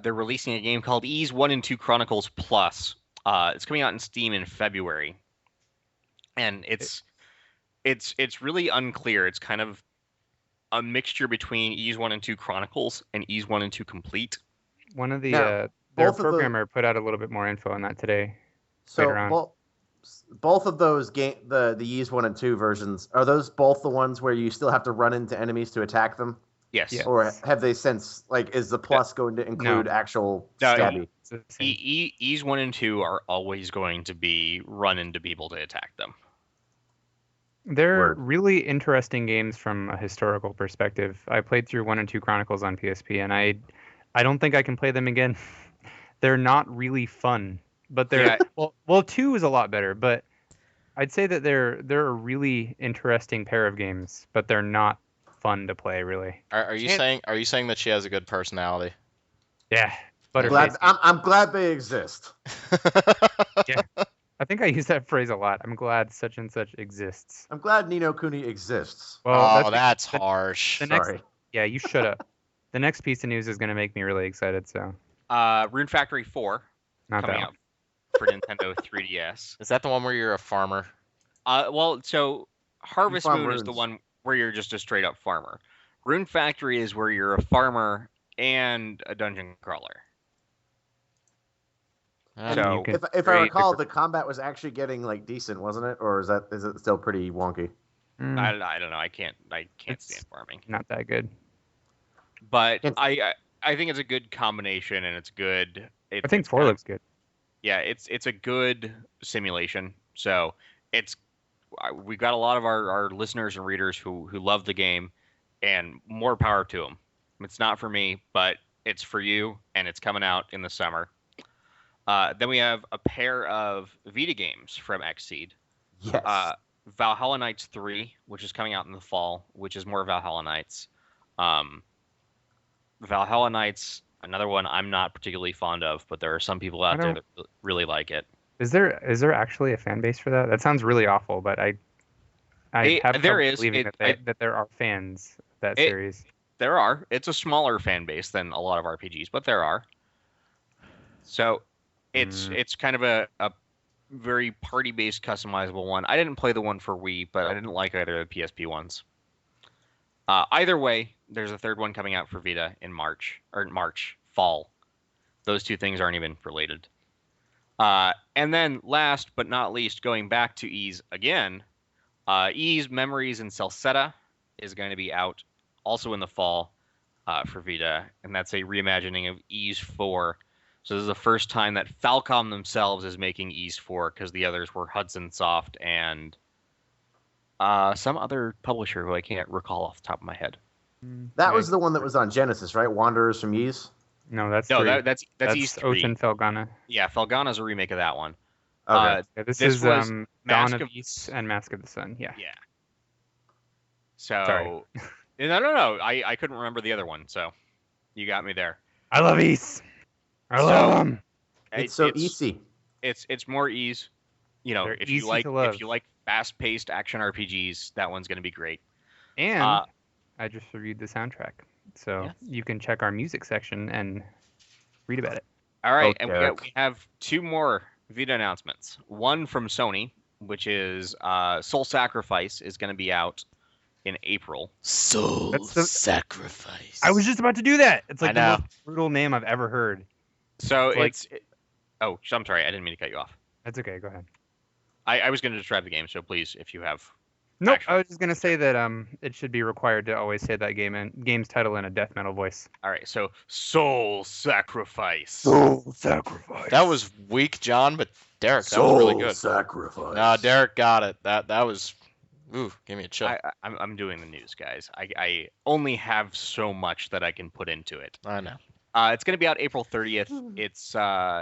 They're releasing a game called Ease 1 and 2 Chronicles Plus. It's coming out in Steam in February. And it's really unclear. It's kind of a mixture between Ease 1 and 2 Chronicles and Ease 1 and 2 Complete. One of the Now, their both of the- programmer put out a little bit more info on that today. So Later on. both of those the Ys 1 and 2 versions, are those both the ones where you still have to run into enemies to attack them? Yes. Yeah. Or have they since, like, is the plus going to include actual stabby? It's the same. Ease 1 and 2 are always going to be run into people to attack them. They're Word. really interesting games from a historical perspective. I played through 1 and 2 Chronicles on PSP, and I don't think I can play them again. They're not really fun, but they're well 2 is a lot better, but I'd say that they're a really interesting pair of games, but they're not fun to play really. Are you saying that she has a good personality? Yeah, Glad, Butterface. I'm glad they exist. I think I use that phrase a lot. I'm glad such and such exists. I'm glad Nino Kuni exists. Well, that's harsh. the next. Sorry. Yeah, you shut up. The next piece of news is going to make me really excited. So Rune Factory 4 not coming that out for Nintendo 3DS. Is that the one where you're a farmer? So Harvest farm Moon is the runes. one where you're just a straight up farmer. Rune Factory is where you're a farmer and a dungeon crawler. So you can If I create recall, different- the combat was actually getting like decent, wasn't it? Or is it still pretty wonky? Mm, I don't know. I can't It's- stand farming. not that good. But It's- I think it's a good combination and it's good. I think it's 4 kind of- looks good. Yeah, it's a good simulation. So we've got a lot of our listeners and readers who love the game, and more power to them. It's not for me, but it's for you, and it's coming out in the summer. Then we have a pair of Vita games from Xseed. Yes. Valhalla Knights 3, which is coming out in the fall, which is more Valhalla Knights. Valhalla Knights, another one I'm not particularly fond of, but there are some people out there that really like it. Is there actually a fan base for that? That sounds really awful, but I have there trouble is. believing that there are fans of that It- series. There are. It's a smaller fan base than a lot of RPGs, but there are. So it's kind of a very party-based customizable one. I didn't play the one for Wii, but I didn't like either of the PSP ones. Either way, there's a third one coming out for Vita in March, fall. Those two things aren't even related. And then last but not least, going back to Ys again, Ys Memories in Celceta is going to be out also in the fall for Vita, and that's a reimagining of Ys 4. So this is the first time that Falcom themselves is making Ys 4, because the others were Hudson Soft and some other publisher who I can't recall off the top of my head. That was the one that was on Genesis, right? Wanderers from Ys. No, that's No, three. that's Ys 3. Ocean Felgana. Yeah, Felgana's a remake of that one. Okay. Yeah, this This is was Dawn Mask of of- Ys and Mask of the Sun. Yeah. Yeah. So Sorry. no. I couldn't remember the other one, so you got me there. I love Ys. I So- love them. It's so easy. It's more Ys. You know, They're if easy you to love. like fast-paced action RPGs, that one's going to be great. And Uh, I just reviewed the soundtrack, so Yes. you can check our music section and read about it. All right, Oh, and Derek. we have two more Vita announcements. One from Sony, which is Soul Sacrifice is going to be out in April. Soul That's the- sacrifice. I was just about to do that. It's like I the know. most brutal name I've ever heard. So Like- oh, I'm sorry, I didn't mean to cut you off. That's okay. Go ahead. I was going to describe the game, so please, if you have. Nope. Actually- I was just gonna say that it should be required to always say that game's title in a death metal voice. All right, so Soul Sacrifice. sacrifice. That was weak, John, but Derek, that was really good. Sacrifice. No, Derek got it. That was, ooh, give me a chill. I'm doing the news, guys. I only have so much that I can put into it. I know. It's going to be out April 30th.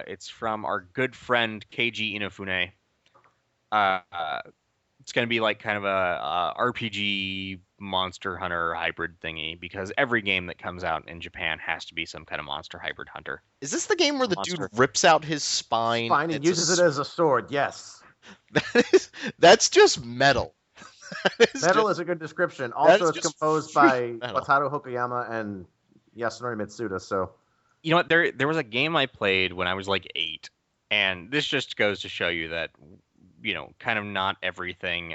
It's from our good friend Keiji Inafune. It's going to be like kind of a RPG Monster Hunter hybrid thingy, because every game that comes out in Japan has to be some kind of monster hybrid hunter. Is this the game where the Monster. dude rips out his spine? Fine, he It's a uses it as a sword. Yes. That's just metal. That is Metal just- is a good description. That Also, is it's just composed by metal. Wataru Hokoyama and Yasunori Mitsuda. So You know what? There was a game I played when I was like 8, and this just goes to show you that, you know, kind of not everything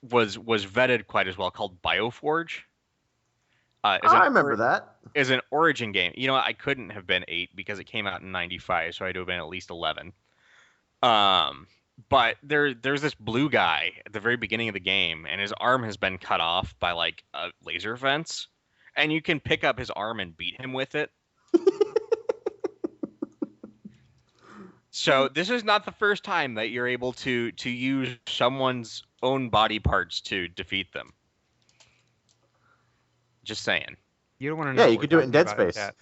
was vetted quite as well, called Bioforge. I remember that. Is an Origin game. You know, I couldn't have been 8 because it came out in 95, so I had to have been at least 11. But there's this blue guy at the very beginning of the game, and his arm has been cut off by like a laser fence, and you can pick up his arm and beat him with it. So this is not the first time that you're able to use someone's own body parts to defeat them. Just saying. You don't want to know. Yeah, what you we're could do it in talking Dead about,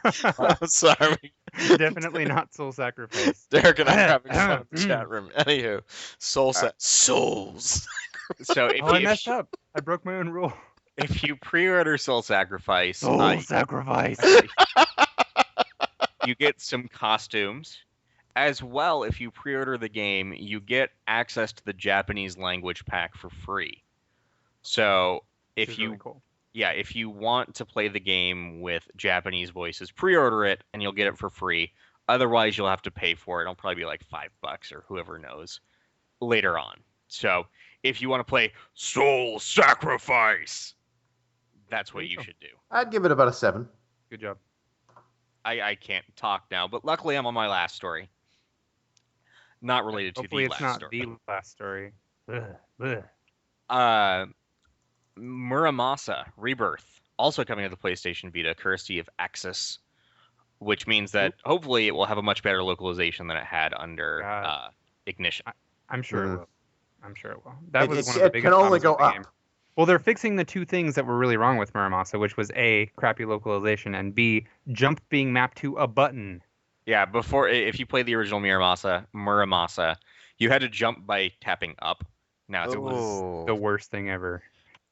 Space. chat. I'm sorry. Definitely not soul sacrifice. Derek and I are having fun in the chat room. Anywho, souls. So if, Oh, I you, messed up. I broke my own rule. if you pre-order Soul Sacrifice, sacrifice. you get some costumes. As well, if you pre-order the game, you get access to the Japanese language pack for free. So Which if is you really cool. yeah, if you want to play the game with Japanese voices, pre-order it and you'll get it for free. Otherwise, you'll have to pay for it. It'll probably be like $5 or whoever knows later on. So if you want to play Soul Sacrifice, that's what There you you go. should do. I'd give it about a 7. Good job. I can't talk now, but luckily I'm on my last story. Not related to Hopefully, the it's last not story. the last story. Ugh. Muramasa Rebirth, also coming to the PlayStation Vita, courtesy of Axis, which means that hopefully it will have a much better localization than it had under God. Ignition. I'm sure Mhm. it will. I'm sure it will. That was It one of the can biggest only problems go with the up. game. Well, they're fixing the two things that were really wrong with Muramasa, which was A, crappy localization, and B, jump being mapped to a button. Yeah, before if you play the original Muramasa, you had to jump by tapping up. Now it's Oh. The worst thing ever.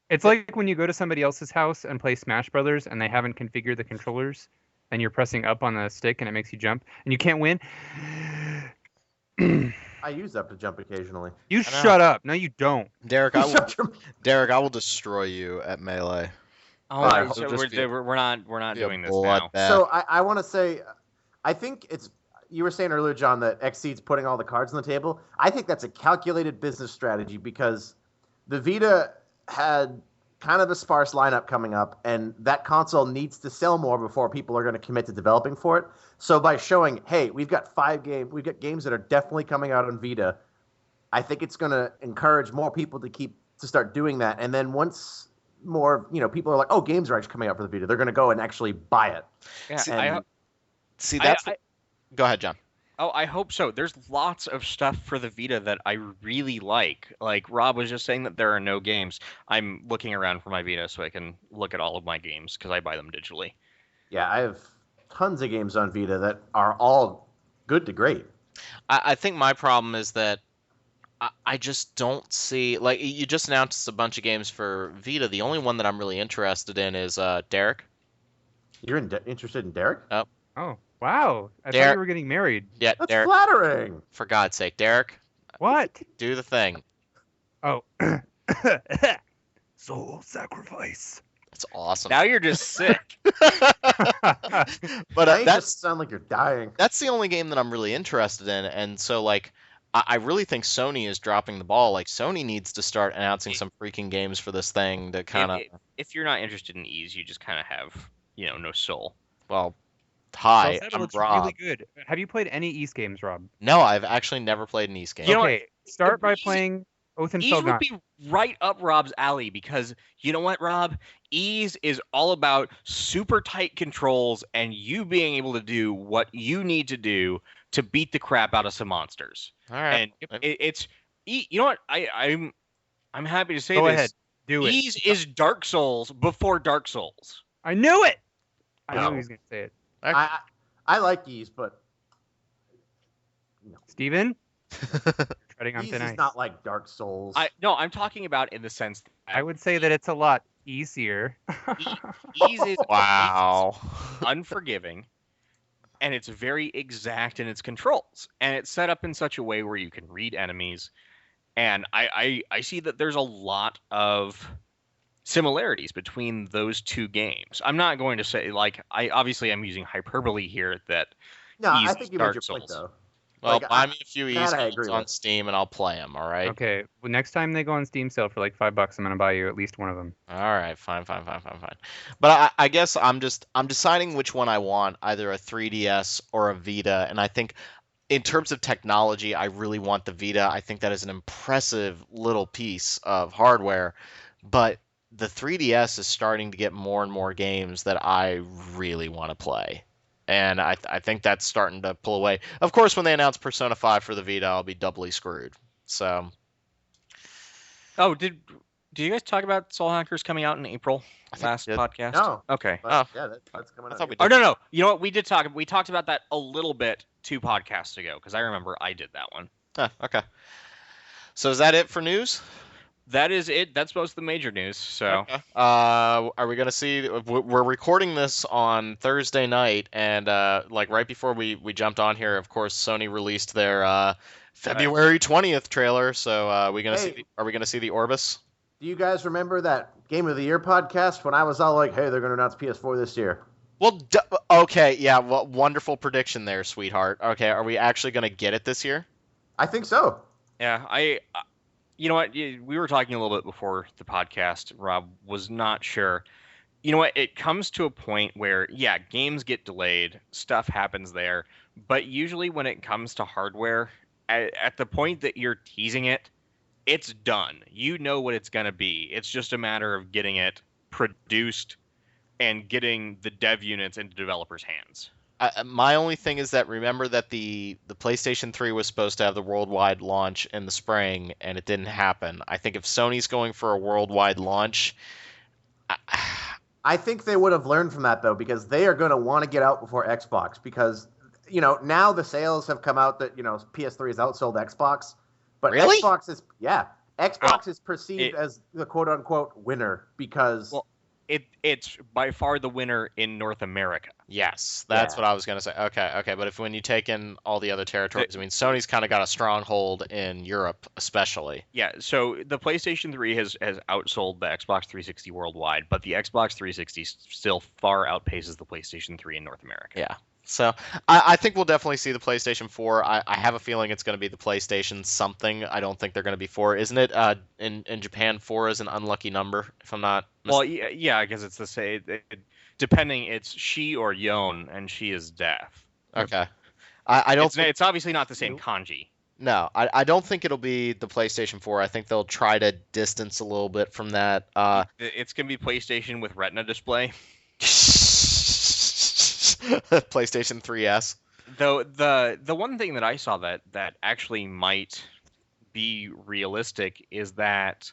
It's like when you go to somebody else's house and play Smash Brothers and they haven't configured the controllers and you're pressing up on the stick and it makes you jump and you can't win. I use that to jump occasionally. You know. shut up. No, you don't. Derek, I will. Shut your- Derek, I will destroy you at melee. oh, Alright, so it'll just be we're not Be a doing this now. bloodbath. So I want to say, I think it's. You were saying earlier, John, that Xseed's putting all the cards on the table. I think that's a calculated business strategy because the Vita had kind of a sparse lineup coming up, and that console needs to sell more before people are going to commit to developing for it. So by showing, hey, we've got games that are definitely coming out on Vita, I think it's going to encourage more people to start doing that. And then once more, people are like, oh, games are actually coming out for the Vita, they're going to go and actually buy it. Yeah, Go ahead, John. Oh, I hope so. There's lots of stuff for the Vita that I really like. Like Rob was just saying that there are no games. I'm looking around for my Vita so I can look at all of my games because I buy them digitally. Yeah, I have tons of games on Vita that are all good to great. I think my problem is that I just don't see, like, you just announced a bunch of games for Vita. The only one that I'm really interested in is Derek. You're interested in Derek? Oh, wow. I thought Derek. you were getting married. Yeah, That's Derek. flattering. For God's sake, Derek. What? Do the thing. Oh. Soul sacrifice. That's awesome. Now you're just sick. But That that's just sound like you're dying. that's the only game that I'm really interested in, and so like I really think Sony is dropping the ball. Like Sony needs to start announcing some freaking games for this thing to kind of. If you're not interested in ease, you just kind of have, no soul. Well, hi, Falsetto I'm looks Rob. really good. Have you played any East games, Rob? No, I've actually never played an East game. You know what? Okay, start by Ease- playing Oath and Ease would Felgon. be right up Rob's alley because you know what, Rob? Ease is all about super tight controls and you being able to do what you need to do to beat the crap out of some monsters. All right. And you know what? I'm happy to say Go this. ahead. Do it. Ease is Dark Souls before Dark Souls. I knew it! I No. knew he was going to say it. I like Ease, but Steven? Treading on Ease thin is ice. not like Dark Souls. I'm talking about in the sense that I would say that it's a lot easier. Ease is Wow. unforgiving, and it's very exact in its controls, and it's set up in such a way where you can read enemies, and I see that there's a lot of similarities between those two games. I'm not going to say I'm using hyperbole here that no, I Ease think is you made Dark your point Souls. though. Well, Like, buy me a few that East I games agree on with. Steam, and I'll play them. All right. Okay, well, next time they go on Steam sale for like $5, I'm going to buy you at least one of them. All right. Fine. But I guess I'm deciding which one I want, either a 3DS or a Vita, and I think. In terms of technology, I really want the Vita. I think that is an impressive little piece of hardware, but the 3DS is starting to get more and more games that I really want to play. And I think that's starting to pull away. Of course, when they announce Persona 5 for the Vita, I'll be doubly screwed. So, Oh, did you guys talk about Soul Hackers coming out in April I think last we did. podcast? No. Okay. But, yeah, that's coming I up. thought we Oh did. no. You know what? We talked about that a little bit 2 podcasts ago because I remember I did that one. Okay. So is that it for news? That is it. That's most of the major news. So Okay. Are we gonna see? We're recording this on Thursday night, and like right before we jumped on here, of course, Sony released their February 20th trailer. So are we gonna see the Orbis? Do you guys remember that Game of the Year podcast when I was all like, "Hey, they're going to announce PS4 this year"? Well, okay, yeah. Well, wonderful prediction there, sweetheart. Okay, are we actually gonna get it this year? I think so. yeah, you know what? We were talking a little bit before the podcast. Rob was not sure. You know what? It comes to a point where, yeah, games get delayed, stuff happens there, but usually when it comes to hardware, at the point that you're teasing it, it's done. You know what it's going to be. It's just a matter of getting it produced and getting the dev units into developers' hands. My only thing is that remember that the PlayStation 3 was supposed to have the worldwide launch in the spring, and it didn't happen. I think if Sony's going for a worldwide launch, I think they would have learned from that though, because they are going to want to get out before Xbox. Because now the sales have come out that PS3 has outsold Xbox, but Really? Xbox is perceived as the quote unquote winner because. Well, it's by far the winner in North America. yes, that's Yeah. what I was going to say. Okay, but when you take in all the other territories, I mean, Sony's kind of got a stronghold in Europe, especially. Yeah, so the PlayStation 3 has outsold the Xbox 360 worldwide, but the Xbox 360 still far outpaces the PlayStation 3 in North America. Yeah, So I think we'll definitely see the PlayStation 4. I have a feeling it's going to be the PlayStation something. I don't think they're going to be 4, isn't it? In Japan, 4 is an unlucky number, if I'm not Well, mistaken. yeah, because it's the same. Depending, it's she or yon, and she is deaf. Okay. I don't think. It's obviously not the same Nope. kanji. No, I don't think it'll be the PlayStation 4. I think they'll try to distance a little bit from that. It's gonna be PlayStation with Retina display. PlayStation 3S. Though the one thing that I saw that actually might be realistic is that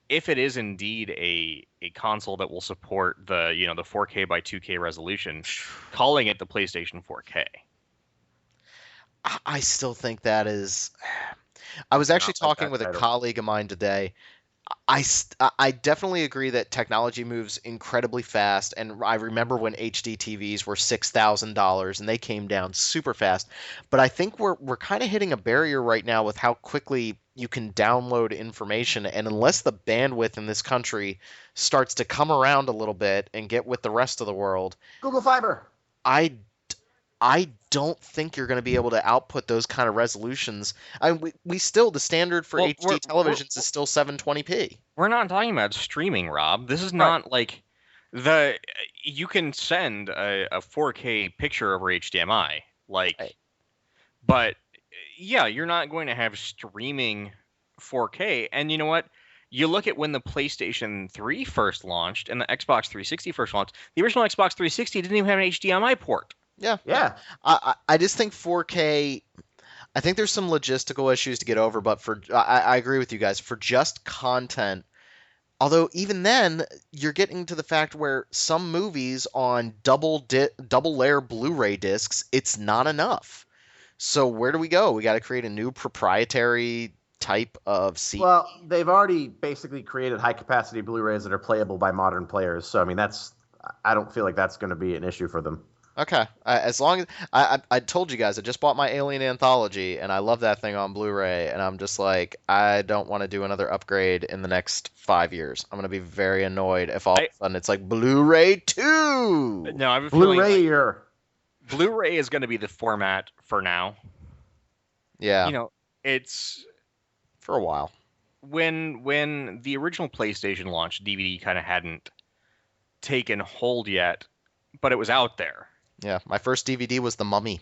if it is indeed a console that will support the 4K by 2K resolution, calling it the PlayStation 4K. I still think that is. I was I actually don't like talking that with a title. colleague of mine today. I definitely agree that technology moves incredibly fast, and I remember when HD TVs were $6,000 and they came down super fast. But I think we're kind of hitting a barrier right now with how quickly you can download information, and unless the bandwidth in this country starts to come around a little bit and get with the rest of the world, Google Fiber. I I don't think you're going to be able to output those kind of resolutions. We still, the standard for Well, HD televisions is still 720p. we're not talking about streaming, Rob. This is Right. not like the you can send a 4K picture over HDMI, like, Right. but yeah, you're not going to have streaming 4K. And you know what? You look at when the PlayStation 3 first launched and the Xbox 360 first launched. The original Xbox 360 didn't even have an HDMI port. Yeah. Yeah. I just think 4K. I think there's some logistical issues to get over, but I agree with you guys. For just content, although even then, you're getting to the fact where some movies on double layer Blu-ray discs, it's not enough. So where do we go? We got to create a new proprietary type of seat. Well, they've already basically created high capacity Blu-rays that are playable by modern players. So I mean, I don't feel like that's going to be an issue for them. Okay, as long as I told you guys, I just bought my Alien Anthology, and I love that thing on Blu-ray, and I'm just like, I don't want to do another upgrade in the next 5 years. I'm gonna be very annoyed if all of a sudden it's like Blu-ray 2. No, I have a feeling Blu-ray like or Blu-ray is going to be the format for now. Yeah, You know, it's for a while. when the original PlayStation launched, DVD kind of hadn't taken hold yet, but it was out there. Yeah, my first DVD was The Mummy.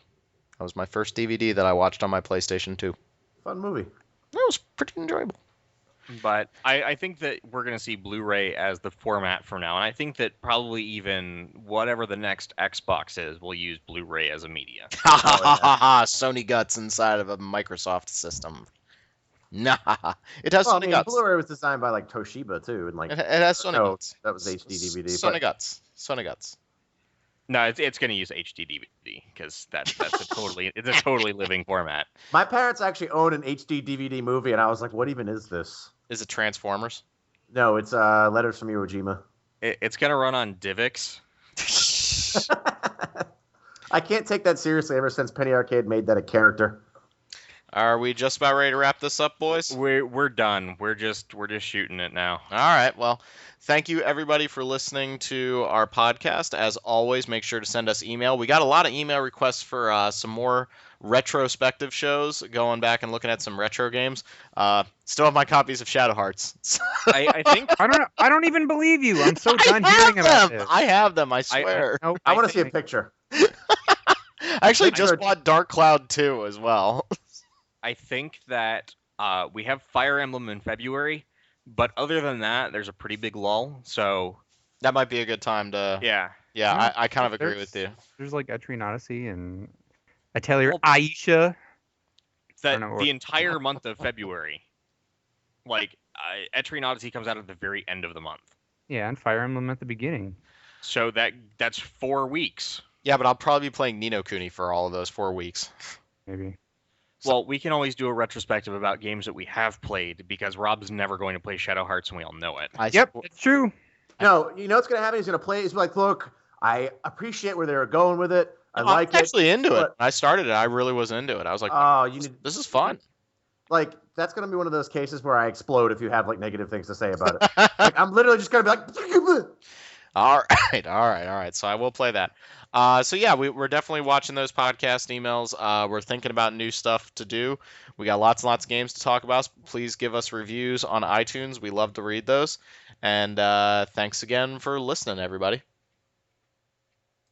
That was my first DVD that I watched on my PlayStation 2. fun movie. It was pretty enjoyable. But I think that we're going to see Blu-ray as the format from now, and I think that probably even whatever the next Xbox is will use Blu-ray as a media. Ha ha ha ha ha! Sony guts inside of a Microsoft system. Nah, it has Well, I Sony mean, guts. Blu-ray was designed by like Toshiba too, and like It has Sony no, guts. that was HD DVD. Sony But guts. Sony guts. No, it's going to use HD DVD because that's it's a totally living format. my parents actually own an HD DVD movie, and I was like, "What even is this?" Is it Transformers? No, it's Letters from Iwo Jima. It's going to run on DivX. I can't take that seriously ever since Penny Arcade made that a character. Are we just about ready to wrap this up, boys? We're done. We're just shooting it now. All right. Well, thank you everybody for listening to our podcast. As always, make sure to send us email. We got a lot of email requests for some more retrospective shows, going back and looking at some retro games. Still have my copies of Shadow Hearts. I think I don't even believe you. I'm so done hearing about this. I have them. I swear. Nope. I want to see a think- picture. I actually just Sure. bought Dark Cloud 2 as well. I think that we have Fire Emblem in February, but other than that, there's a pretty big lull. So That might be a good time to. yeah, Yeah, I kind of agree There's- with you. There's like Etrian Odyssey and Atelier Well, Aisha. that don't know the what- entire month of February, like Etrian Odyssey comes out at the very end of the month. Yeah, and Fire Emblem at the beginning. So that's 4 weeks. Yeah, but I'll probably be playing Nino Kuni for all of those 4 weeks. Maybe. Well, we can always do a retrospective about games that we have played because Rob's never going to play Shadow Hearts and we all know it. Yep, it's true. No, you know what's gonna happen? He's gonna play. He's like, "Look, I appreciate where they were going with it. I like I'm it. actually into it. but- When I started it, I really was into it. I was like, Oh, you need this is fun. like that's gonna be one of those cases where I explode if you have like negative things to say about it. Like, I'm literally just gonna be like, All right, all right, all right. So I will play that. So yeah, we're definitely watching those podcast emails. We're thinking about new stuff to do. We got lots and lots of games to talk about. Please give us reviews on iTunes. We love to read those. And thanks again for listening, everybody.